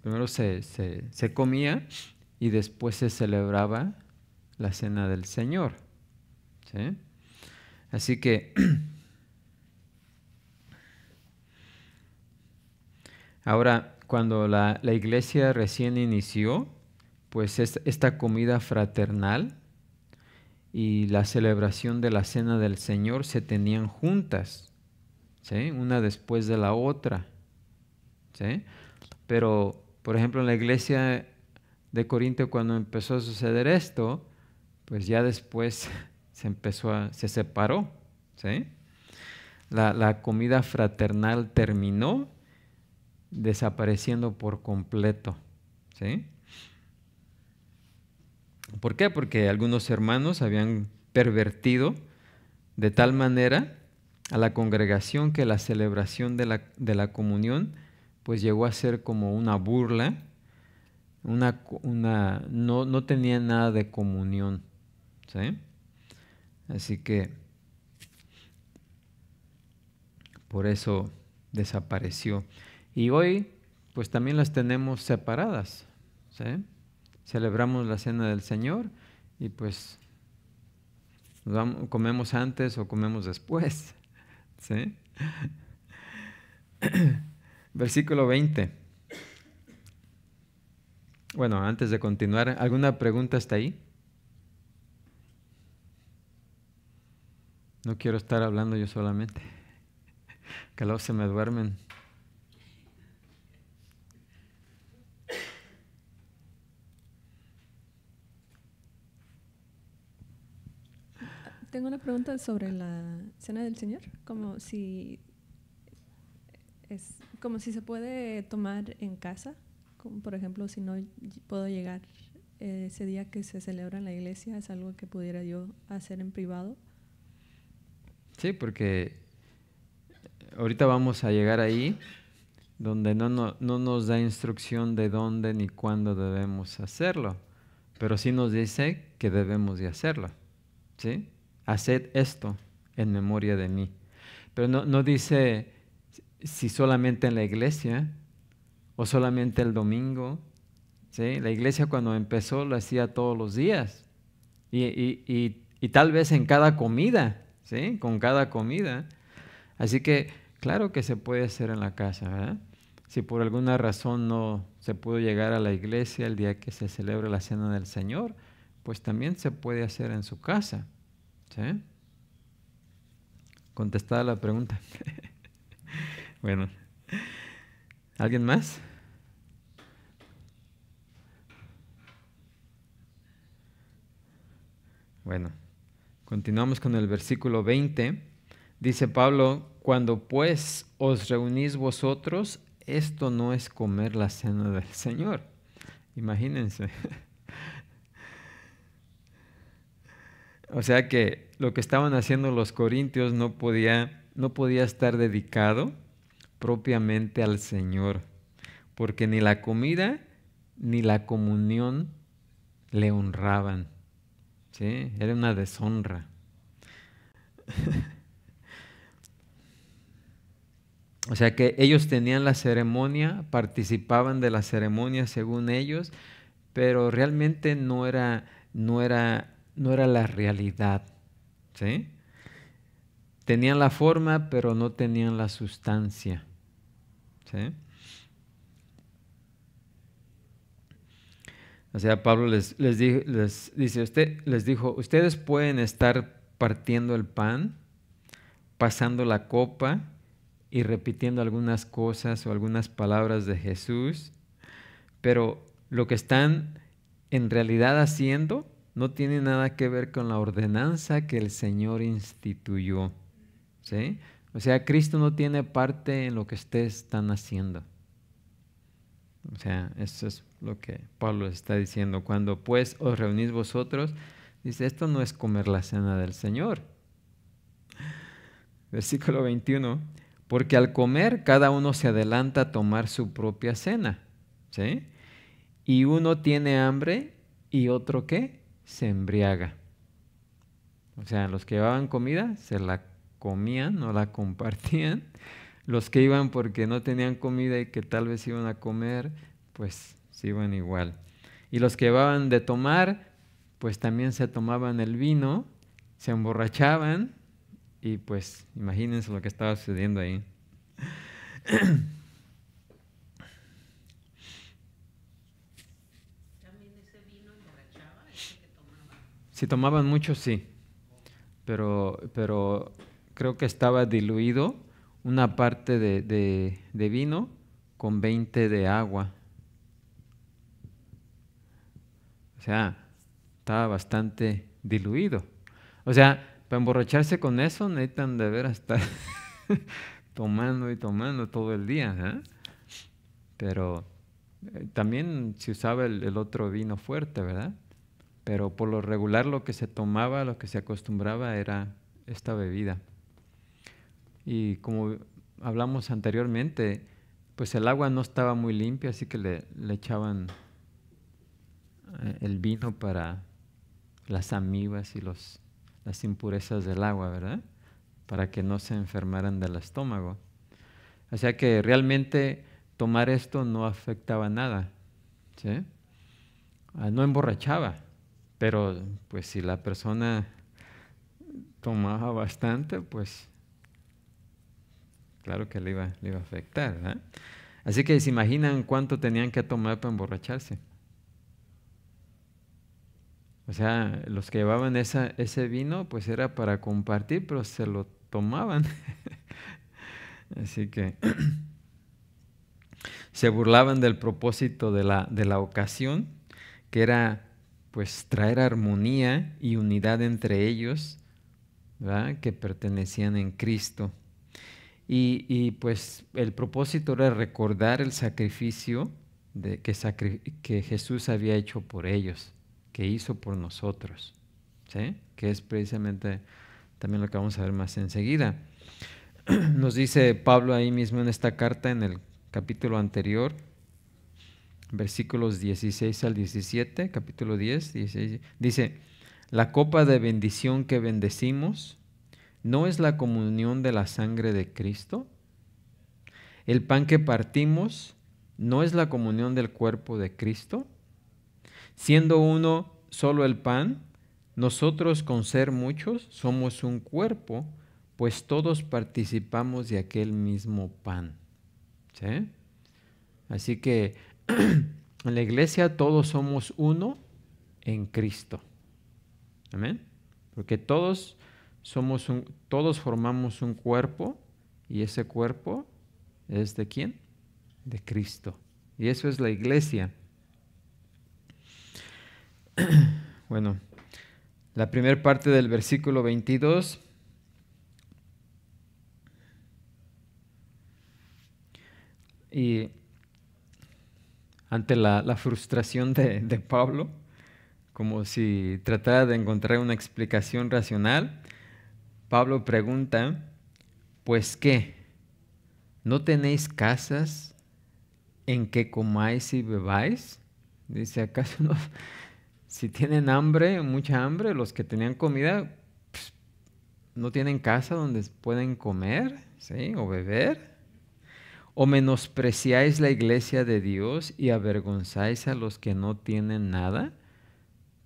Primero se comía y después se celebraba la cena del Señor, ¿sí? Así que ahora, cuando la iglesia recién inició, pues esta comida fraternal y la celebración de la cena del Señor se tenían juntas, ¿sí? Una después de la otra, ¿sí? Pero, por ejemplo, en la iglesia de Corinto, cuando empezó a suceder esto, pues ya después se separó, ¿sí? La comida fraternal terminó desapareciendo por completo, ¿sí? ¿Por qué? Porque algunos hermanos habían pervertido de tal manera a la congregación que la celebración de la comunión pues llegó a ser como una burla, no tenía nada de comunión, ¿sí? Así que por eso desapareció. Y hoy pues también las tenemos separadas, ¿sí? Celebramos la cena del Señor y pues comemos antes o comemos después, ¿sí? Versículo 20. Bueno, antes de continuar, ¿alguna pregunta hasta ahí? No quiero estar hablando yo solamente, que luego se me duermen. Tengo una pregunta sobre la cena del Señor, como si se puede tomar en casa, como por ejemplo si no puedo llegar ese día que se celebra en la iglesia, es algo que pudiera yo hacer en privado. Sí, porque ahorita vamos a llegar ahí donde no nos da instrucción de dónde ni cuándo debemos hacerlo, pero sí nos dice que debemos de hacerlo, ¿sí? Haced esto en memoria de mí. Pero no dice si solamente en la iglesia o solamente el domingo, ¿sí? La iglesia cuando empezó lo hacía todos los días y tal vez en cada comida, ¿sí? Con cada comida. Así que claro que se puede hacer en la casa, ¿verdad? Si por alguna razón no se pudo llegar a la iglesia el día que se celebra la cena del Señor, pues también se puede hacer en su casa, ¿sí? Contestada la pregunta. Bueno, ¿alguien más? Bueno, continuamos con el versículo 20. Dice Pablo, cuando pues os reunís vosotros, esto no es comer la cena del Señor. Imagínense. O sea que lo que estaban haciendo los corintios no podía estar dedicado propiamente al Señor, porque ni la comida ni la comunión le honraban, ¿sí? Era una deshonra. O sea que ellos tenían la ceremonia, participaban de la ceremonia según ellos, pero realmente no era la realidad, ¿sí? Tenían la forma, pero no tenían la sustancia, ¿sí? O sea, Pablo les dijo, ustedes pueden estar partiendo el pan, pasando la copa y repitiendo algunas cosas o algunas palabras de Jesús, pero lo que están en realidad haciendo no tiene nada que ver con la ordenanza que el Señor instituyó, ¿sí? O sea, Cristo no tiene parte en lo que ustedes están haciendo. O sea, eso es lo que Pablo está diciendo. Cuando pues os reunís vosotros, dice, esto no es comer la cena del Señor. Versículo 21, porque al comer cada uno se adelanta a tomar su propia cena, ¿sí? Y uno tiene hambre y otro ¿qué? Se embriaga. O sea, los que llevaban comida se la comían, no la compartían. Los que iban porque no tenían comida y que tal vez iban a comer, pues se iban igual. Y los que llevaban de tomar, pues también se tomaban el vino, se emborrachaban y pues imagínense lo que estaba sucediendo ahí. ¿También ese vino emborrachaba, ese que tomaban? Si tomaban mucho, sí, pero creo que estaba diluido una parte de vino con 20 de agua. O sea, estaba bastante diluido. O sea, para emborracharse con eso necesitan de veras estar tomando y tomando todo el día, ¿eh? Pero también se usaba el otro vino fuerte, ¿verdad? Pero por lo regular lo que se tomaba, lo que se acostumbraba era esta bebida. Y como hablamos anteriormente, pues el agua no estaba muy limpia, así que le echaban el vino para las amibas y las impurezas del agua, ¿verdad? Para que no se enfermaran del estómago. O sea que realmente tomar esto no afectaba nada, ¿sí? No emborrachaba, pero pues si la persona tomaba bastante, pues claro que le iba a afectar, ¿verdad? Así que se imaginan cuánto tenían que tomar para emborracharse. O sea, los que llevaban ese vino, pues era para compartir, pero se lo tomaban. Así que se burlaban del propósito de la ocasión, que era pues traer armonía y unidad entre ellos, ¿verdad? Que pertenecían en Cristo. Y pues el propósito era recordar el sacrificio que Jesús había hecho por ellos, que hizo por nosotros, ¿sí? Que es precisamente también lo que vamos a ver más enseguida. Nos dice Pablo ahí mismo en esta carta, en el capítulo anterior, versículos 16 al 17, capítulo 10, 16, dice, la copa de bendición que bendecimos, ¿no es la comunión de la sangre de Cristo? El pan que partimos, ¿no es la comunión del cuerpo de Cristo? Siendo uno solo el pan, nosotros con ser muchos somos un cuerpo, pues todos participamos de aquel mismo pan. ¿Sí? Así que en la iglesia todos somos uno en Cristo. Amén. Porque todos formamos un cuerpo y ese cuerpo es ¿de quién? De Cristo. Y eso es la iglesia. Bueno, la primera parte del versículo 22 y ante la frustración de Pablo, como si tratara de encontrar una explicación racional, Pablo pregunta, ¿pues qué? ¿No tenéis casas en que comáis y bebáis? Dice, ¿acaso no? Si tienen hambre, mucha hambre, los que tenían comida, pues, ¿no tienen casa donde pueden comer, ¿sí? O beber? ¿O menospreciáis la iglesia de Dios y avergonzáis a los que no tienen nada?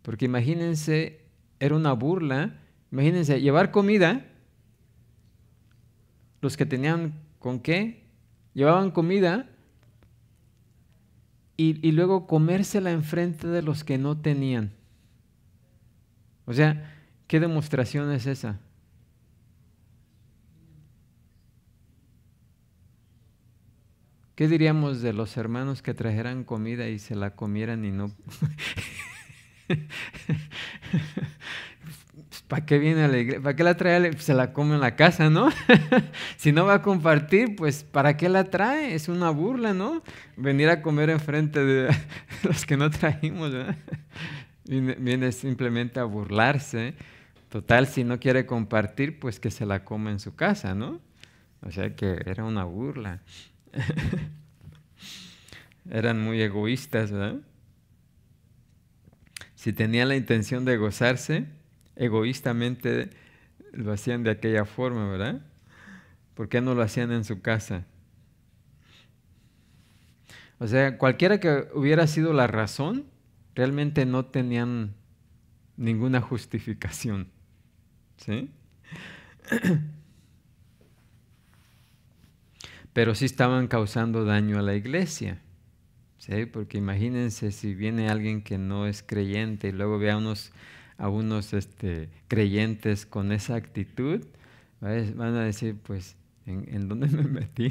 Porque imagínense, era una burla. Imagínense, llevar comida. Los que tenían con qué, llevaban comida y luego comérsela enfrente de los que no tenían. O sea, ¿qué demostración es esa? ¿Qué diríamos de los hermanos que trajeran comida y se la comieran y no? ¿Para qué viene a la iglesia? ¿Para qué la trae? Se la come en la casa, ¿no? Si no va a compartir, pues ¿para qué la trae? Es una burla, ¿no? Venir a comer enfrente de los que no trajimos, ¿verdad? Viene simplemente a burlarse. Total, si no quiere compartir, pues que se la coma en su casa, ¿no? O sea que era una burla. Eran muy egoístas, ¿verdad? Si tenían la intención de gozarse, egoístamente lo hacían de aquella forma, ¿verdad? ¿Por qué no lo hacían en su casa? O sea, cualquiera que hubiera sido la razón, realmente no tenían ninguna justificación, ¿sí? Pero sí estaban causando daño a la iglesia, ¿sí? Porque imagínense si viene alguien que no es creyente y luego ve a unos creyentes con esa actitud, van a decir, pues, ¿en dónde me metí?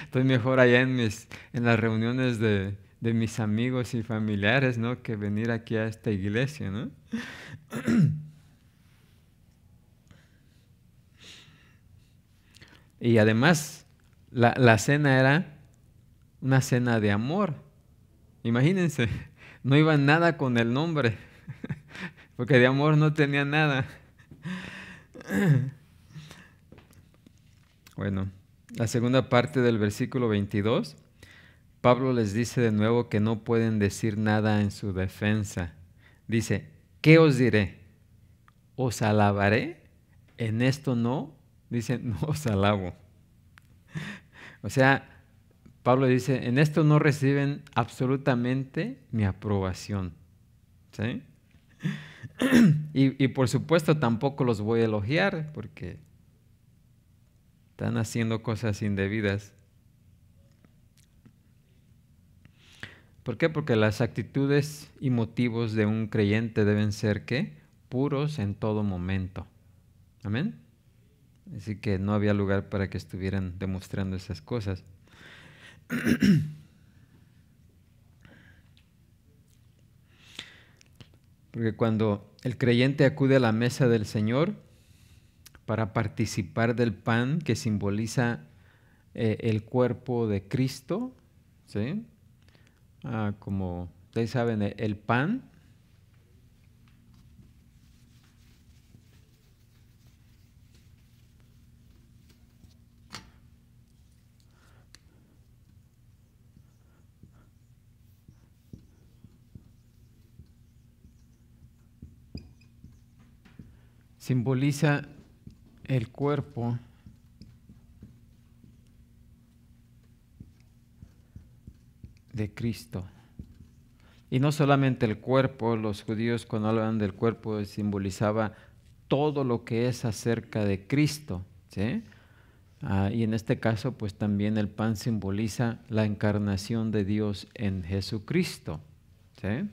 Estoy mejor allá en las reuniones de mis amigos y familiares, ¿no? Que venir aquí a esta iglesia, ¿no? Y además, la cena era una cena de amor. Imagínense, no iba nada con el nombre, porque de amor no tenía nada. Bueno, la segunda parte del versículo 22, Pablo les dice de nuevo que no pueden decir nada en su defensa. Dice, ¿qué os diré? ¿Os alabaré? En esto no, dice, no os alabo. O sea, Pablo dice, en esto no reciben absolutamente mi aprobación. ¿Sí? Y por supuesto tampoco los voy a elogiar porque están haciendo cosas indebidas. ¿Por qué? Porque las actitudes y motivos de un creyente deben ser, ¿qué? Puros en todo momento. ¿Amén? Así que no había lugar para que estuvieran demostrando esas cosas. Porque cuando el creyente acude a la mesa del Señor para participar del pan que simboliza el cuerpo de Cristo, ¿sí? Como ustedes saben, el pan simboliza el cuerpo de Cristo. Y no solamente el cuerpo, los judíos cuando hablan del cuerpo simbolizaba todo lo que es acerca de Cristo, ¿sí? Y en este caso, pues también el pan simboliza la encarnación de Dios en Jesucristo, ¿sí?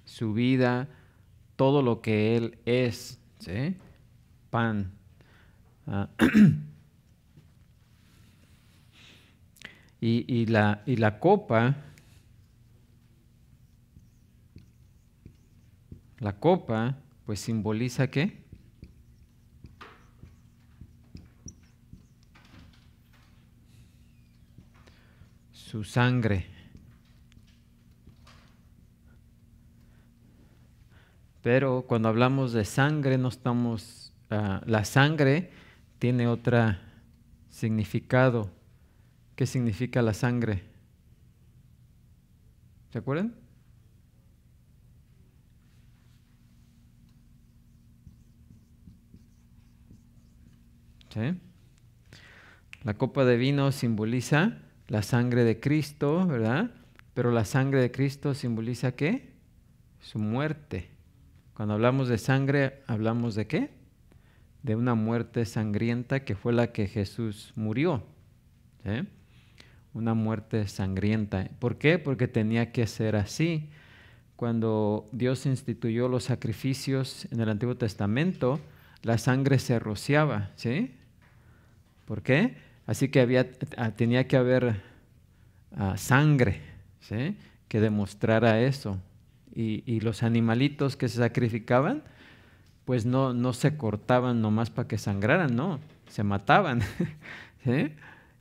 Su vida, todo lo que Él es, ¿sí? Pan. Y la copa, pues simboliza ¿qué? Su sangre. Pero cuando hablamos de sangre, no estamos... la sangre tiene otro significado. ¿Qué significa la sangre? ¿Se acuerdan? ¿Sí? La copa de vino simboliza la sangre de Cristo, ¿verdad? Pero la sangre de Cristo simboliza ¿qué? Su muerte. Cuando hablamos de sangre, ¿hablamos de qué? De una muerte sangrienta que fue la que Jesús murió. ¿Sí? Una muerte sangrienta. ¿Por qué? Porque tenía que ser así. Cuando Dios instituyó los sacrificios en el Antiguo Testamento, la sangre se rociaba, ¿sí? ¿Por qué? Así que tenía que haber sangre, ¿sí? Que demostrara eso. Y los animalitos que se sacrificaban, pues no se cortaban nomás para que sangraran, no, se mataban, ¿sí?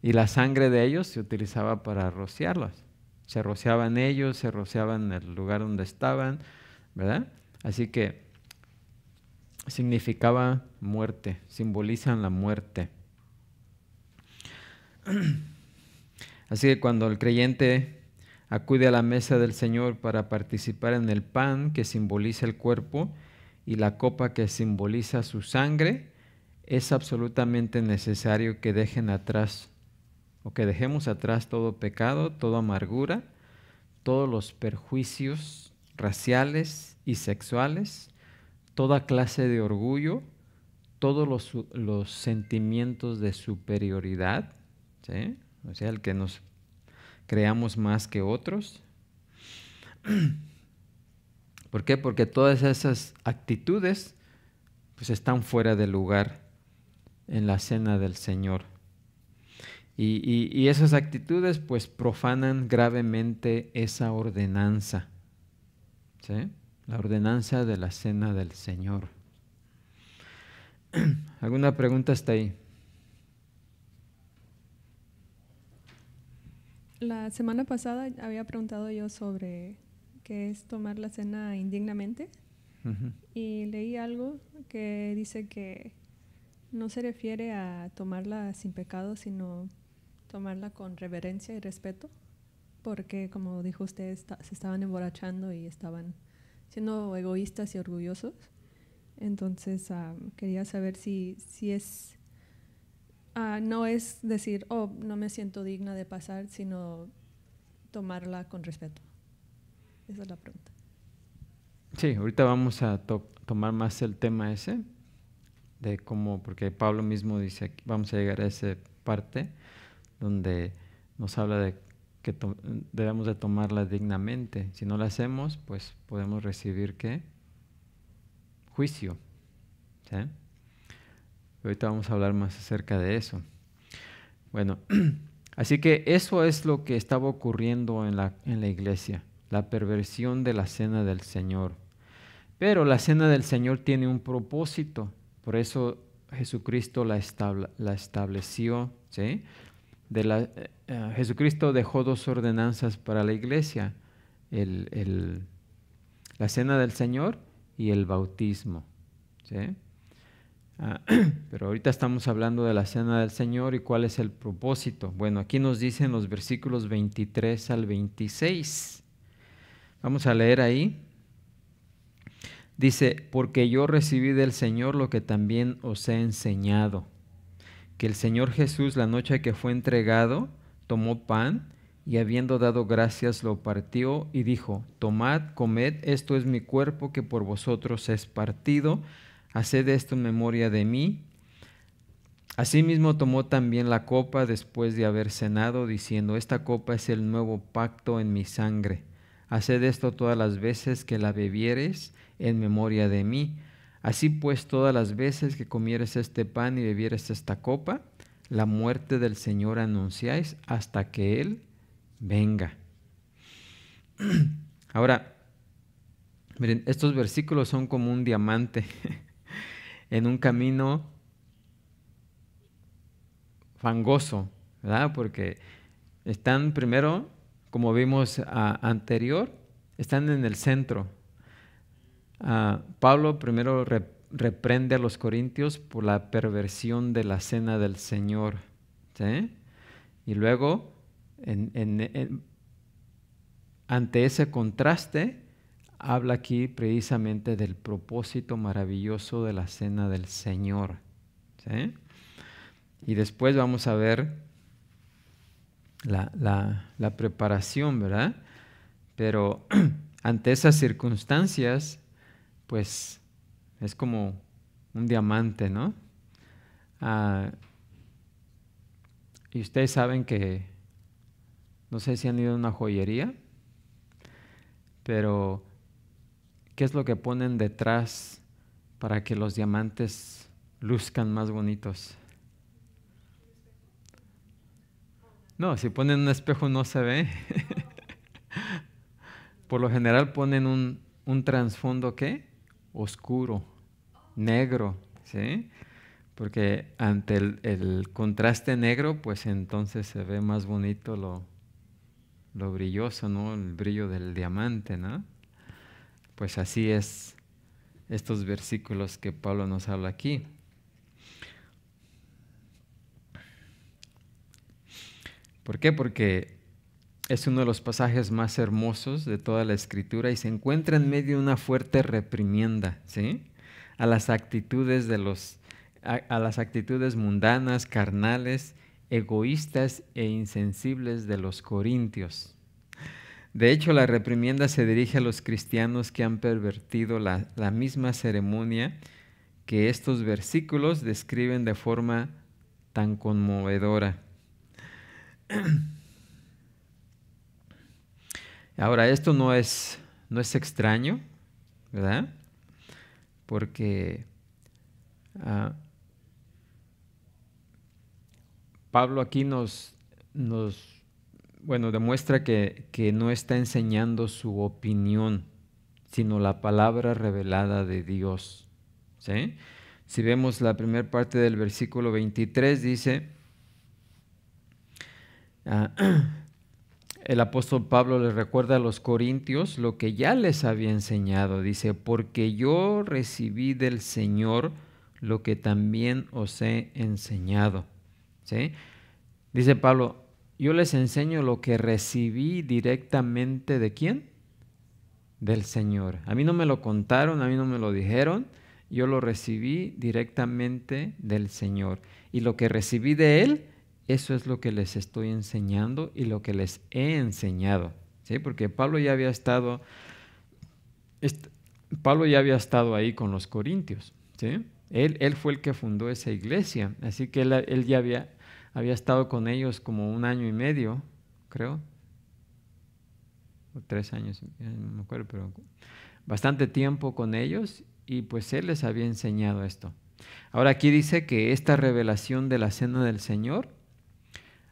Y la sangre de ellos se utilizaba para rociarlos. Se rociaban ellos, se rociaban en el lugar donde estaban, ¿verdad? Así que significaba muerte, simbolizan la muerte. Así que cuando el creyente acude a la mesa del Señor para participar en el pan que simboliza el cuerpo y la copa que simboliza su sangre, es absolutamente necesario que dejen atrás o que dejemos atrás todo pecado, toda amargura, todos los perjuicios raciales y sexuales, toda clase de orgullo, todos los sentimientos de superioridad, ¿sí? O sea, el que nos creamos más que otros. ¿Por qué? Porque todas esas actitudes pues están fuera de lugar en la cena del Señor. Y esas actitudes pues profanan gravemente esa ordenanza, ¿sí? La ordenanza de la cena del Señor. ¿Alguna pregunta hasta ahí? La semana pasada había preguntado yo sobre qué es tomar la cena indignamente. Uh-huh. Y leí algo que dice que no se refiere a tomarla sin pecado, sino tomarla con reverencia y respeto, porque como dijo usted, se estaban emborrachando y estaban siendo egoístas y orgullosos. Entonces quería saber si es, no es decir, oh, no me siento digna de pasar, sino tomarla con respeto. Esa es la pregunta. Sí, ahorita vamos a tomar más el tema ese, de cómo, porque Pablo mismo dice, vamos a llegar a esa parte donde nos habla de que debemos de tomarla dignamente. Si no la hacemos, pues podemos recibir ¿qué? Juicio. ¿Sí? Ahorita vamos a hablar más acerca de eso. Bueno, así que eso es lo que estaba ocurriendo en la iglesia, la perversión de la cena del Señor. Pero la cena del Señor tiene un propósito, por eso Jesucristo la estableció, ¿sí? Jesucristo dejó dos ordenanzas para la iglesia, la cena del Señor y el bautismo, ¿sí? Pero ahorita estamos hablando de la cena del Señor y cuál es el propósito. Bueno, aquí nos dicen los versículos 23 al 26. Vamos a leer ahí. Dice, porque yo recibí del Señor lo que también os he enseñado, que el Señor Jesús, la noche que fue entregado, tomó pan y habiendo dado gracias lo partió y dijo, tomad, comed, esto es mi cuerpo que por vosotros es partido, haced esto en memoria de mí. Asimismo tomó también la copa después de haber cenado, diciendo, esta copa es el nuevo pacto en mi sangre. Haced esto todas las veces que la bebiereis en memoria de mí. Así pues, todas las veces que comieres este pan y bebieres esta copa, la muerte del Señor anunciáis hasta que Él venga. Ahora, miren, estos versículos son como un diamante en un camino fangoso, ¿verdad? Porque están primero, como vimos anterior, están en el centro. Pablo primero reprende a los corintios por la perversión de la cena del Señor, ¿sí? Y luego, ante ese contraste, habla aquí precisamente del propósito maravilloso de la cena del Señor, ¿sí? Y después vamos a ver la preparación, ¿verdad? Pero ante esas circunstancias, pues es como un diamante, ¿no? Y ustedes saben que, no sé si han ido a una joyería, pero ¿qué es lo que ponen detrás para que los diamantes luzcan más bonitos? No, si ponen un espejo no se ve. Por lo general ponen un trasfondo, ¿qué? Oscuro, negro, ¿sí? Porque ante el contraste negro, pues entonces se ve más bonito lo brilloso, ¿no? El brillo del diamante, ¿no? Pues así es estos versículos que Pablo nos habla aquí. ¿Por qué? Porque es uno de los pasajes más hermosos de toda la Escritura y se encuentra en medio de una fuerte reprimienda, ¿sí? A las actitudes a las actitudes mundanas, carnales, egoístas e insensibles de los corintios. De hecho, la reprimienda se dirige a los cristianos que han pervertido la misma ceremonia que estos versículos describen de forma tan conmovedora. Ahora, esto no es extraño, ¿verdad? Porque Pablo aquí demuestra que no está enseñando su opinión, sino la palabra revelada de Dios, ¿sí? Si vemos la primera parte del versículo 23, dice, el apóstol Pablo les recuerda a los corintios lo que ya les había enseñado. Dice, porque yo recibí del Señor lo que también os he enseñado, ¿sí? Dice Pablo, yo les enseño lo que recibí directamente ¿de quién? Del Señor. A mí no me lo contaron, a mí no me lo dijeron, yo lo recibí directamente del Señor. Y lo que recibí de Él, eso es lo que les estoy enseñando y lo que les he enseñado, ¿sí? Porque Pablo ya había estado ahí con los corintios, ¿sí? Él fue el que fundó esa iglesia, así que él ya había estado con ellos como 1 año y medio, creo, o 3 años, no me acuerdo, pero bastante tiempo con ellos y pues él les había enseñado esto. Ahora aquí dice que esta revelación de la cena del Señor,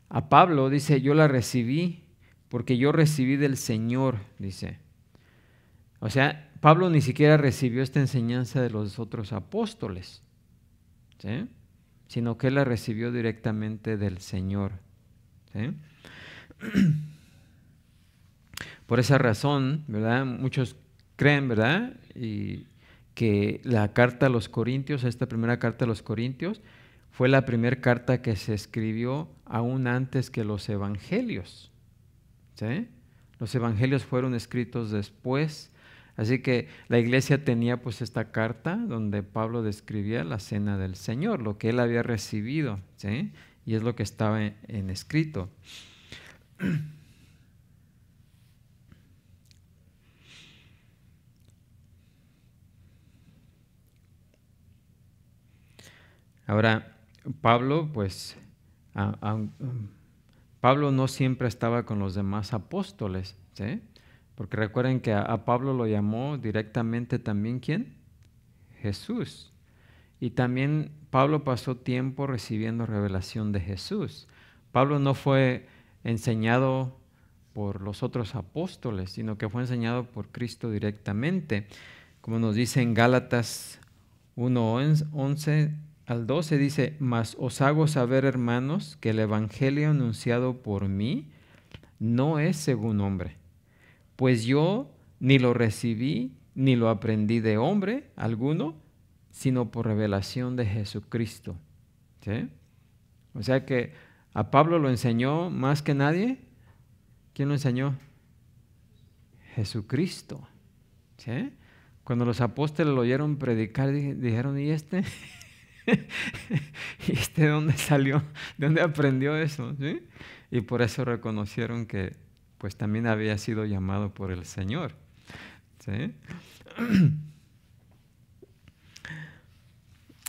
a Pablo dice, yo la recibí porque yo recibí del Señor, dice. O sea, Pablo ni siquiera recibió esta enseñanza de los otros apóstoles, ¿sí? Sino que él la recibió directamente del Señor, ¿sí? Por esa razón, ¿verdad? Muchos creen, ¿verdad? Y que la carta a los Corintios, esta primera carta a los Corintios, fue la primera carta que se escribió aún antes que los evangelios, ¿sí? Los evangelios fueron escritos después, así que la iglesia tenía pues esta carta donde Pablo describía la cena del Señor, lo que él había recibido, ¿sí? Y es lo que estaba en escrito. Ahora, Pablo, pues, Pablo no siempre estaba con los demás apóstoles, ¿sí? Porque recuerden que a Pablo lo llamó directamente también, ¿quién? Jesús. Y también Pablo pasó tiempo recibiendo revelación de Jesús. Pablo no fue enseñado por los otros apóstoles, sino que fue enseñado por Cristo directamente. Como nos dice en Gálatas 1:11 al 12, dice, mas os hago saber, hermanos, que el evangelio anunciado por mí no es según hombre, pues yo ni lo recibí ni lo aprendí de hombre alguno, sino por revelación de Jesucristo, ¿sí? O sea que a Pablo lo enseñó más que nadie. ¿Quién lo enseñó? Jesucristo, ¿sí? Cuando los apóstoles lo oyeron predicar, dijeron, ¿y este? ¿Y de dónde salió? ¿De dónde aprendió eso? ¿Sí? Y por eso reconocieron que pues también había sido llamado por el Señor. ¿Sí?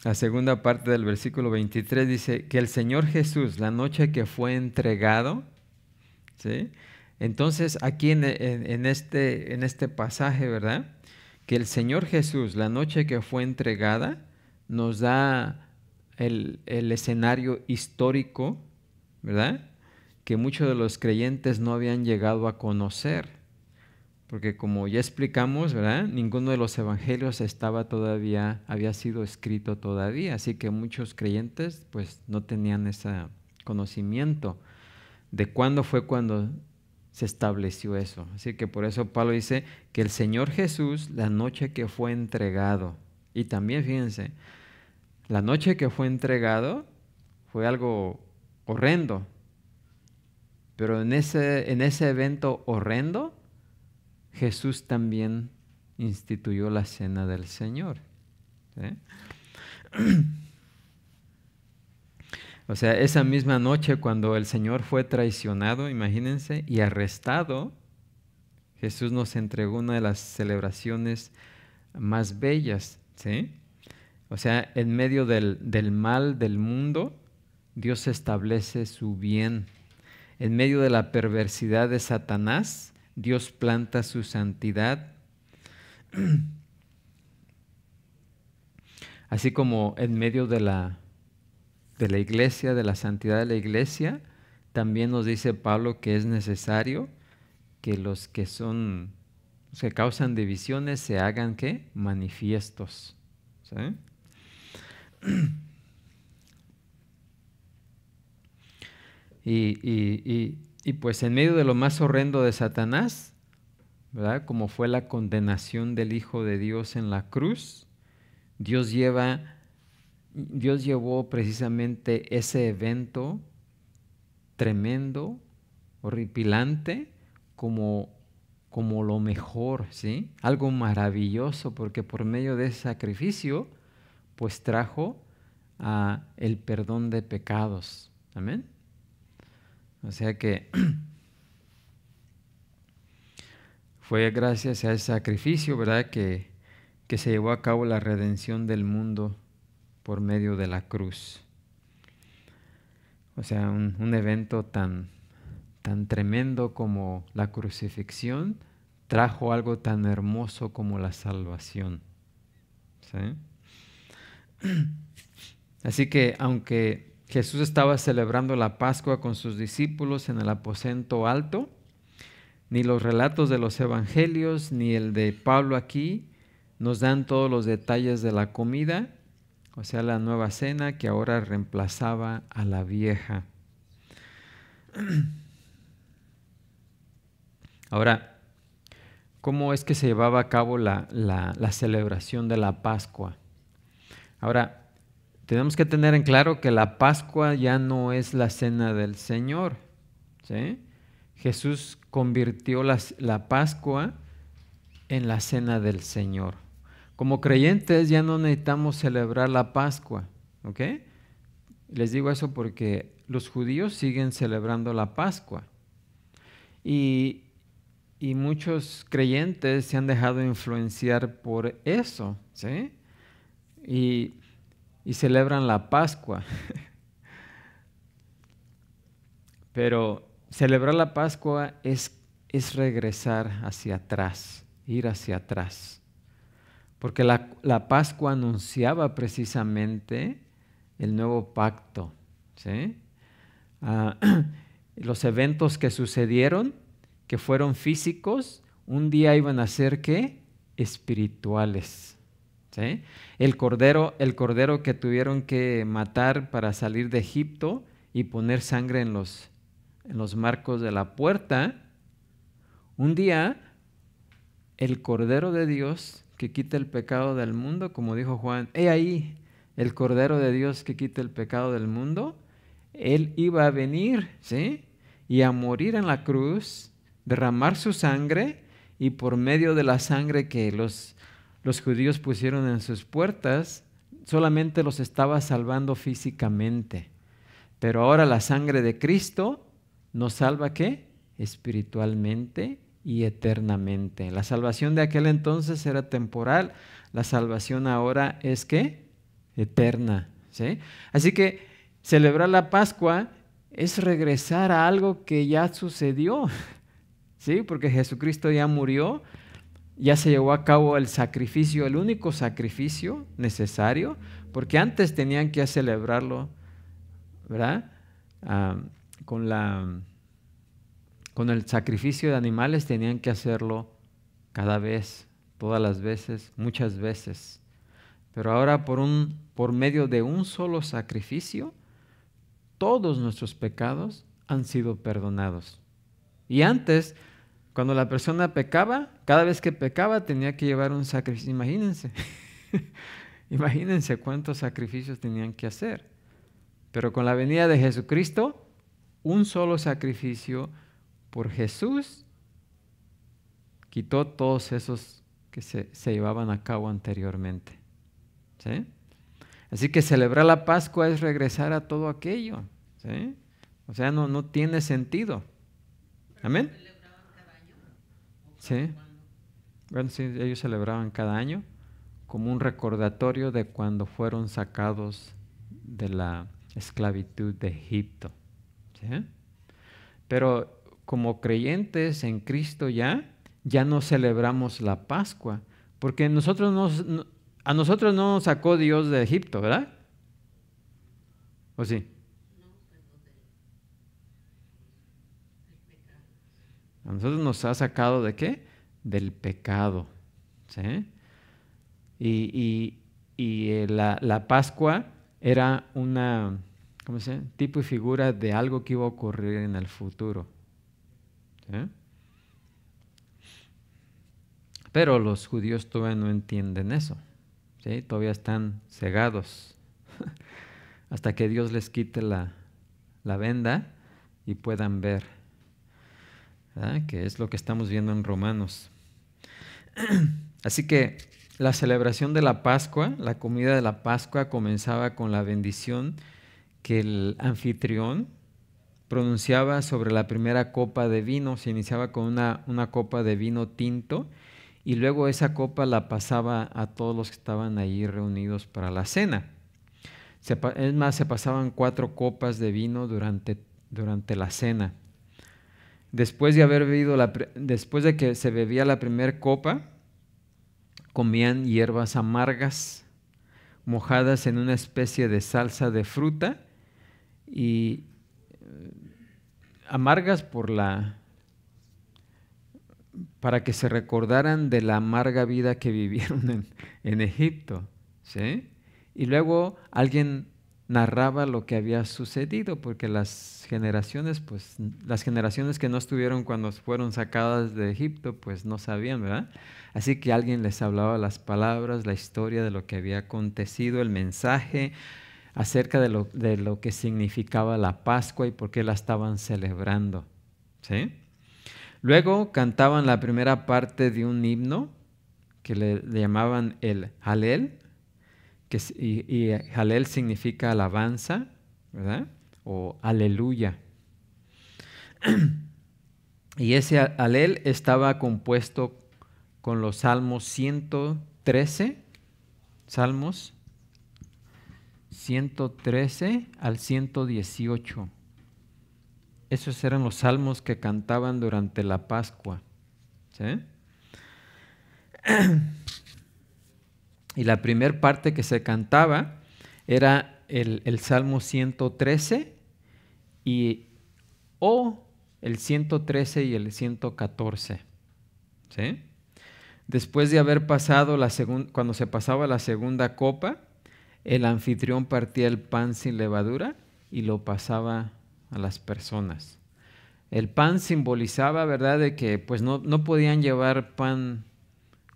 La segunda parte del versículo 23 dice que el Señor Jesús, la noche que fue entregado, ¿sí? Entonces aquí en este pasaje, ¿verdad? Que el Señor Jesús, la noche que fue entregada, nos da el escenario histórico, ¿verdad? Que muchos de los creyentes no habían llegado a conocer. Porque como ya explicamos, ¿verdad? Ninguno de los evangelios había sido escrito todavía. Así que muchos creyentes pues no tenían ese conocimiento de cuándo se estableció eso. Así que por eso Pablo dice que el Señor Jesús, la noche que fue entregado, y también fíjense, la noche que fue entregado fue algo horrendo, pero en ese evento horrendo, Jesús también instituyó la cena del Señor. ¿Sí? O sea, esa misma noche cuando el Señor fue traicionado, imagínense, y arrestado, Jesús nos entregó una de las celebraciones más bellas, ¿sí? O sea, en medio del mal del mundo, Dios establece su bien. En medio de la perversidad de Satanás, Dios planta su santidad. Así como en medio de la iglesia, de la santidad de la iglesia, también nos dice Pablo que es necesario que los que causan divisiones se hagan ¿qué? Manifiestos. ¿Sí? Y pues en medio de lo más horrendo de Satanás, ¿verdad? Como fue la condenación del Hijo de Dios en la cruz, Dios llevó precisamente ese evento tremendo, horripilante, como lo mejor, ¿sí? Algo maravilloso, porque por medio de ese sacrificio, pues trajo el perdón de pecados. Amén. O sea que fue gracias a ese sacrificio, ¿verdad? Que se llevó a cabo la redención del mundo por medio de la cruz. O sea, un evento tan tremendo como la crucifixión trajo algo tan hermoso como la salvación. ¿Sí? Así que aunque Jesús estaba celebrando la Pascua con sus discípulos en el aposento alto, ni los relatos de los evangelios ni el de Pablo aquí nos dan todos los detalles de la comida, o sea, la nueva cena que ahora reemplazaba a la vieja. Ahora, ¿cómo es que se llevaba a cabo la celebración de la Pascua? Ahora, tenemos que tener en claro que la Pascua ya no es la cena del Señor, ¿sí? Jesús convirtió la Pascua en la cena del Señor. Como creyentes ya no necesitamos celebrar la Pascua, ¿ok? Les digo eso porque los judíos siguen celebrando la Pascua. Y muchos creyentes se han dejado influenciar por eso, ¿sí? Y celebran la Pascua. Pero celebrar la Pascua es regresar hacia atrás, ir hacia atrás. Porque la Pascua anunciaba precisamente el nuevo pacto, ¿sí? Los eventos que sucedieron, que fueron físicos, un día iban a ser ¿qué? Espirituales. ¿Sí? El cordero que tuvieron que matar para salir de Egipto y poner sangre en los marcos de la puerta, un día el Cordero de Dios que quita el pecado del mundo, como dijo Juan, he ahí el Cordero de Dios que quita el pecado del mundo, Él iba a venir, ¿sí? Y a morir en la cruz, derramar su sangre, y por medio de la sangre que los judíos pusieron en sus puertas, solamente los estaba salvando físicamente, pero ahora la sangre de Cristo nos salva ¿qué? Espiritualmente y eternamente. La salvación de aquel entonces era temporal, la salvación ahora es ¿qué? Eterna, ¿sí? Así que celebrar la Pascua es regresar a algo que ya sucedió, ¿sí? Porque Jesucristo ya murió, ya se llevó a cabo el sacrificio, el único sacrificio necesario, porque antes tenían que celebrarlo, ¿verdad? Con el sacrificio de animales tenían que hacerlo cada vez, todas las veces, muchas veces. Pero ahora por medio de un solo sacrificio, todos nuestros pecados han sido perdonados. Y antes, cuando la persona pecaba, cada vez que pecaba tenía que llevar un sacrificio. Imagínense, imagínense cuántos sacrificios tenían que hacer. Pero con la venida de Jesucristo, un solo sacrificio por Jesús quitó todos esos que se llevaban a cabo anteriormente. ¿Sí? Así que celebrar la Pascua es regresar a todo aquello, ¿sí? O sea, no tiene sentido. ¿Amén? ¿Celebraban cada año? Sí. Bueno, sí, ellos celebraban cada año como un recordatorio de cuando fueron sacados de la esclavitud de Egipto. ¿Sí? Pero como creyentes en Cristo ya no celebramos la Pascua, porque a nosotros no nos sacó Dios de Egipto, ¿verdad? ¿O sí? A nosotros nos ha sacado ¿de qué? Del pecado, ¿sí? Y la Pascua era una, ¿cómo se llama? Tipo y figura de algo que iba a ocurrir en el futuro, ¿sí? Pero los judíos todavía no entienden eso, ¿sí? Todavía están cegados hasta que Dios les quite la venda y puedan ver, ¿verdad? Que es lo que estamos viendo en Romanos. Así que la celebración de la Pascua, la comida de la Pascua comenzaba con la bendición que el anfitrión pronunciaba sobre la primera copa de vino. Se iniciaba con una copa de vino tinto y luego esa copa la pasaba a todos los que estaban allí reunidos para la cena. Es más, se pasaban 4 copas de vino durante la cena. Después de que se bebía la primera copa, comían hierbas amargas, mojadas en una especie de salsa de fruta y amargas para que se recordaran de la amarga vida que vivieron en Egipto, ¿sí? Y luego alguien narraba lo que había sucedido, porque las generaciones que no estuvieron cuando fueron sacadas de Egipto, pues no sabían, ¿verdad? Así que alguien les hablaba las palabras, la historia de lo que había acontecido, el mensaje acerca de lo que significaba la Pascua y por qué la estaban celebrando, ¿sí? Luego cantaban la primera parte de un himno que le llamaban el Halel, y Halel significa alabanza, ¿verdad? O aleluya. Y ese Halel estaba compuesto con los Salmos 113, Salmos 113 al 118. Esos eran los salmos que cantaban durante la Pascua, ¿sí? Y la primera parte que se cantaba era el Salmo 113 o el 113 y el 114, ¿sí? Después de haber pasado cuando se pasaba la segunda copa, el anfitrión partía el pan sin levadura y lo pasaba a las personas. El pan simbolizaba, ¿verdad?, de que pues no podían llevar pan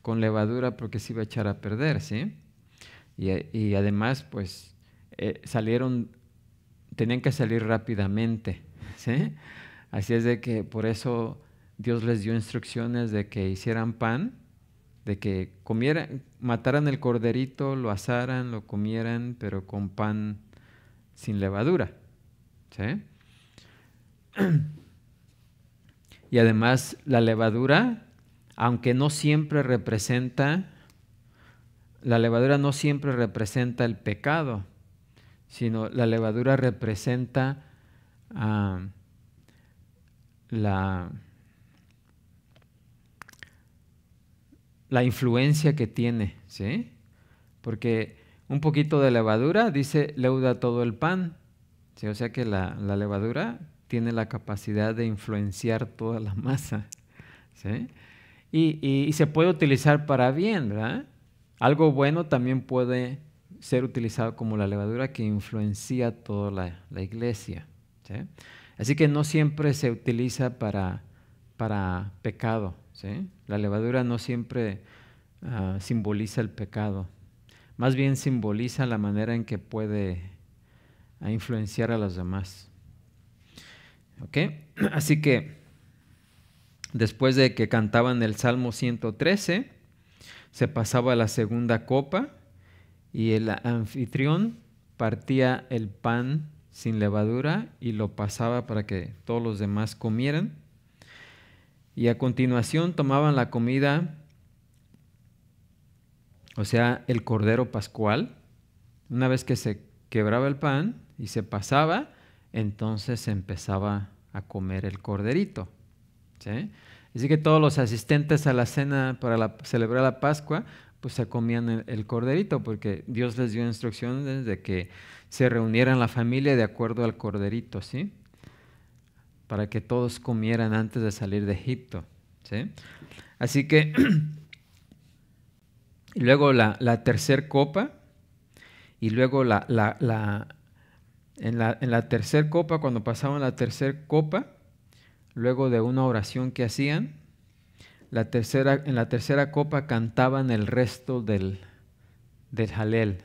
con levadura porque se iba a echar a perder, ¿sí? Y además, pues, tenían que salir rápidamente, ¿sí? Así es de que por eso Dios les dio instrucciones de que hicieran pan de que mataran el corderito, lo asaran, lo comieran, pero con pan sin levadura. ¿Sí? Y además la levadura, aunque no siempre representa, la levadura no siempre representa el pecado, sino la levadura representa la influencia que tiene, ¿sí? Porque un poquito de levadura, dice, leuda todo el pan, ¿sí? O sea que la levadura tiene la capacidad de influenciar toda la masa, ¿sí? Y se puede utilizar para bien, ¿verdad? Algo bueno también puede ser utilizado como la levadura que influencia toda la iglesia, ¿sí? Así que no siempre se utiliza para pecado, ¿sí? La levadura no siempre simboliza el pecado, más bien simboliza la manera en que puede influenciar a los demás. ¿Ok? Así que después de que cantaban el Salmo 113, se pasaba a la segunda copa y el anfitrión partía el pan sin levadura y lo pasaba para que todos los demás comieran. Y a continuación tomaban la comida, o sea, el cordero pascual. Una vez que se quebraba el pan y se pasaba, entonces se empezaba a comer el corderito, ¿sí? Así que todos los asistentes a la cena para celebrar la Pascua, pues se comían el corderito, porque Dios les dio instrucciones de que se reunieran la familia de acuerdo al corderito, ¿sí? Para que todos comieran antes de salir de Egipto, ¿sí? Así que, y luego la tercer copa, y luego en la tercer copa, cuando pasaban la tercer copa, luego de una oración que hacían, en la tercera copa cantaban el resto del Jalel,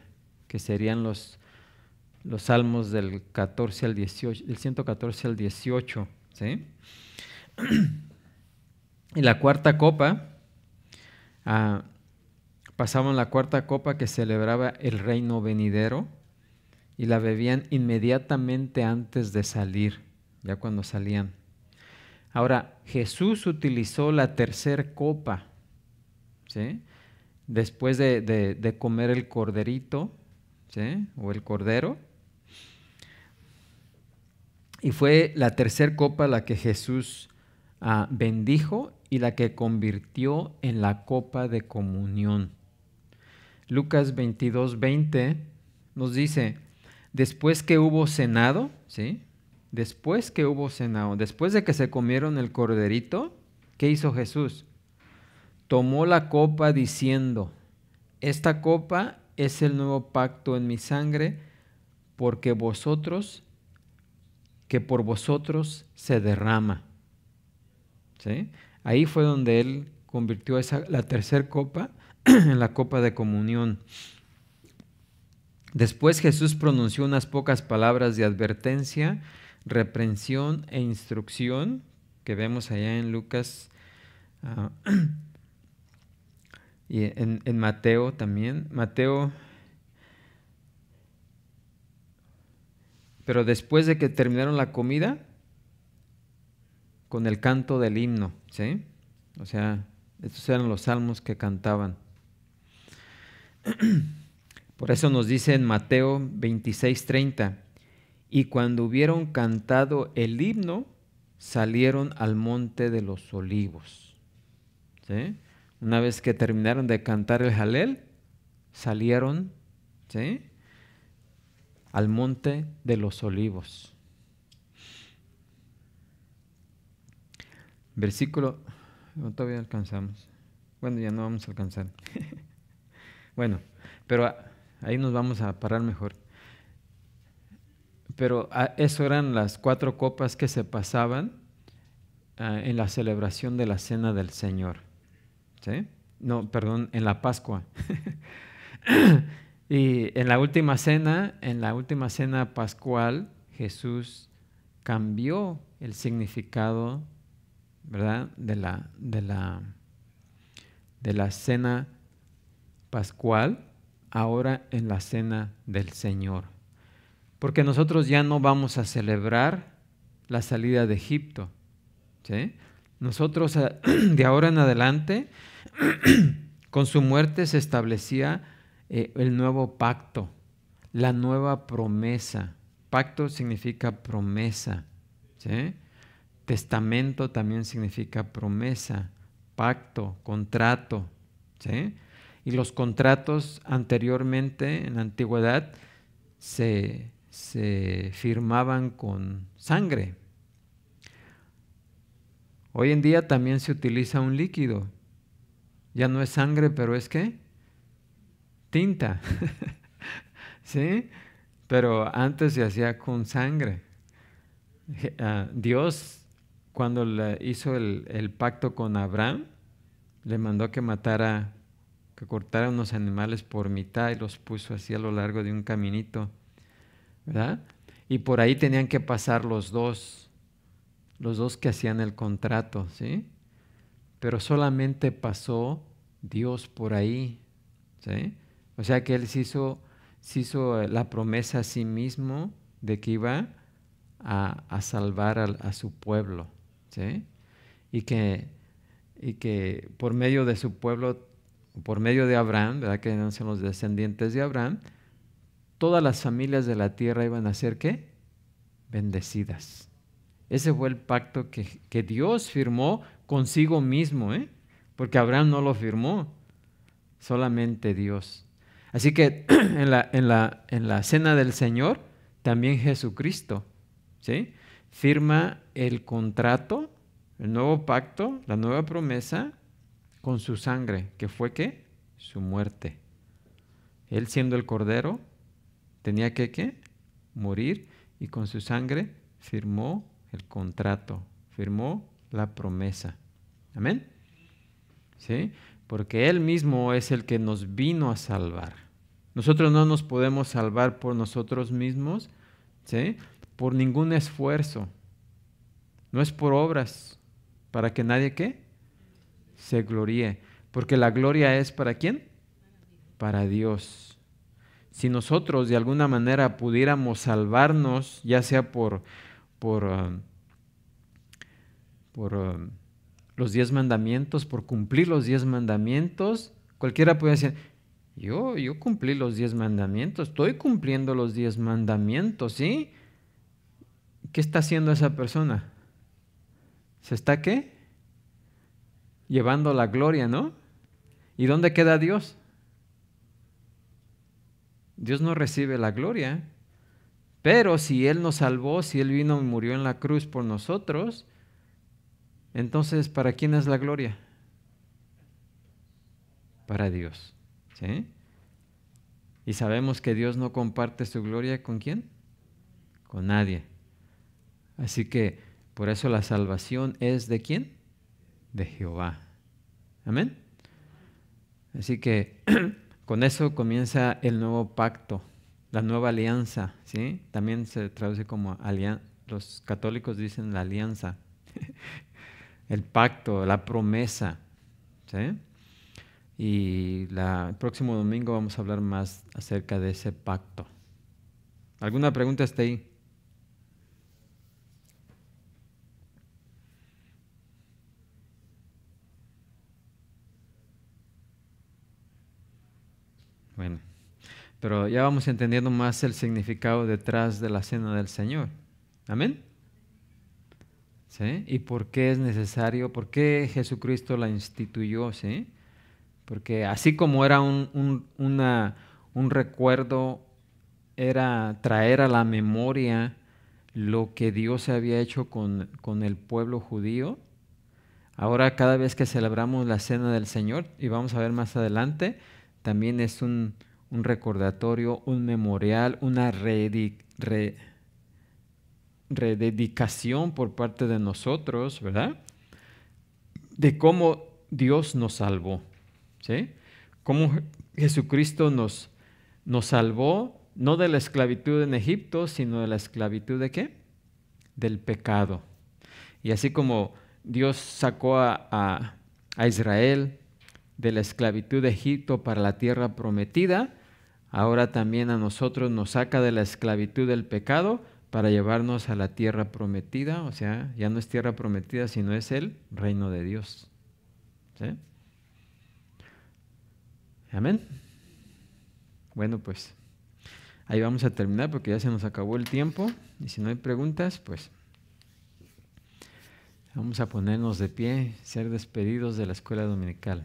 que serían los salmos del 14 al 18, del 114 al 18, ¿sí? Y la cuarta copa, pasaban la cuarta copa que celebraba el reino venidero y la bebían inmediatamente antes de salir, ya cuando salían. Ahora, Jesús utilizó la tercer copa, ¿sí? Después de comer el corderito, ¿sí? O el cordero. Y fue la tercer copa la que Jesús bendijo y la que convirtió en la copa de comunión. Lucas 22:20 nos dice, después que hubo cenado, ¿sí? Después que hubo cenado, después de que se comieron el corderito, ¿qué hizo Jesús? Tomó la copa diciendo, esta copa es el nuevo pacto en mi sangre, que por vosotros se derrama. ¿Sí? Ahí fue donde él convirtió la tercer copa en la copa de comunión. Después Jesús pronunció unas pocas palabras de advertencia, reprensión e instrucción que vemos allá en Lucas y en Mateo también. Pero después de que terminaron la comida, con el canto del himno, ¿sí? O sea, estos eran los salmos que cantaban. Por eso nos dice en Mateo 26:30, y cuando hubieron cantado el himno, salieron al monte de los olivos. ¿Sí? Una vez que terminaron de cantar el Jalel, salieron, ¿sí?, al monte de los olivos. Versículo, no, todavía alcanzamos. Bueno, ya no vamos a alcanzar. Bueno, pero ahí nos vamos a parar mejor. Pero eso eran las 4 copas que se pasaban en la celebración de la Cena del Señor. ¿Sí? No, perdón, en la Pascua. Y en la última cena pascual, Jesús cambió el significado, ¿verdad?, de de la cena pascual, ahora en la cena del Señor. Porque nosotros ya no vamos a celebrar la salida de Egipto, ¿sí? Nosotros de ahora en adelante, con su muerte se establecía el nuevo pacto, la nueva promesa. Pacto significa promesa, ¿sí? Testamento también significa promesa, pacto, contrato, ¿sí? Y los contratos anteriormente, en la antigüedad, se firmaban con sangre. Hoy en día también se utiliza un líquido. Ya no es sangre, pero ¿es qué? Tinta. ¿Sí? Pero antes se hacía con sangre. Dios, cuando hizo el pacto con Abraham, le mandó que cortara unos animales por mitad y los puso así a lo largo de un caminito, ¿verdad? Y por ahí tenían que pasar los dos que hacían el contrato, ¿sí? Pero solamente pasó Dios por ahí, ¿sí? O sea que Él se hizo la promesa a sí mismo de que iba a salvar a su pueblo, ¿sí? Y que por medio de su pueblo, por medio de Abraham, ¿verdad? Que eran los descendientes de Abraham, todas las familias de la tierra iban a ser ¿qué? Bendecidas. Ese fue el pacto que Dios firmó consigo mismo, porque Abraham no lo firmó, solamente Dios. Así que en la cena del Señor, también Jesucristo, ¿sí? Firma el contrato, el nuevo pacto, la nueva promesa, con su sangre, que fue ¿qué? Su muerte. Él siendo el Cordero, tenía que ¿qué? Morir, y con su sangre firmó el contrato, firmó la promesa. ¿Amén? ¿Sí? Porque Él mismo es el que nos vino a salvar. Nosotros no nos podemos salvar por nosotros mismos, ¿sí? Por ningún esfuerzo. No es por obras, para que nadie ¿qué? Se gloríe. Porque la gloria es ¿para quién? Para Dios. Si nosotros de alguna manera pudiéramos salvarnos, ya sea por los 10 mandamientos, por cumplir los 10 mandamientos, cualquiera puede decir, yo cumplí los 10 mandamientos, estoy cumpliendo los 10 mandamientos, ¿sí? ¿Qué está haciendo esa persona? ¿Se está qué? Llevando la gloria, ¿no? ¿Y dónde queda Dios? Dios no recibe la gloria. Pero si Él nos salvó, si Él vino y murió en la cruz por nosotros, entonces, ¿para quién es la gloria? Para Dios, ¿sí? Y sabemos que Dios no comparte su gloria ¿con quién? Con nadie. Así que, por eso la salvación es ¿de quién? De Jehová. Amén. Así que, con eso comienza el nuevo pacto, la nueva alianza, ¿sí? También se traduce como alianza. Los católicos dicen la alianza. El pacto, la promesa, ¿sí? Y el próximo domingo vamos a hablar más acerca de ese pacto. ¿Alguna pregunta hasta ahí? Bueno, pero ya vamos entendiendo más el significado detrás de la cena del Señor. ¿Amén? ¿Sí? ¿Y por qué es necesario? ¿Por qué Jesucristo la instituyó? ¿Sí? Porque así como era un recuerdo, era traer a la memoria lo que Dios había hecho con el pueblo judío. Ahora cada vez que celebramos la cena del Señor, y vamos a ver más adelante, también es un recordatorio, un memorial, una rededicación por parte de nosotros, ¿verdad? De cómo Dios nos salvó, ¿sí? Cómo Jesucristo nos salvó, no de la esclavitud en Egipto, sino de la esclavitud ¿de qué? Del pecado. Y así como Dios sacó a Israel de la esclavitud de Egipto para la tierra prometida, ahora también a nosotros nos saca de la esclavitud del pecado para llevarnos a la tierra prometida. O sea, ya no es tierra prometida, sino es el reino de Dios. ¿Sí? Amén. Bueno, pues ahí vamos a terminar porque ya se nos acabó el tiempo. Y si no hay preguntas, pues vamos a ponernos de pie, ser despedidos de la escuela dominical.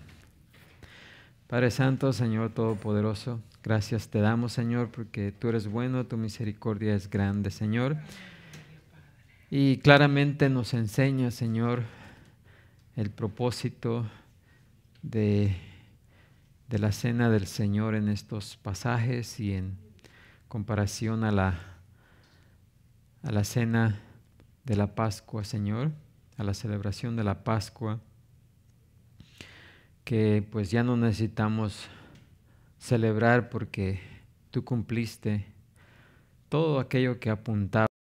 Padre Santo, Señor Todopoderoso, gracias te damos, Señor, porque tú eres bueno, tu misericordia es grande, Señor. Y claramente nos enseña, Señor, el propósito de la cena del Señor en estos pasajes y en comparación a la cena de la Pascua, Señor, a la celebración de la Pascua, que pues ya no necesitamos celebrar porque tú cumpliste todo aquello que apuntaba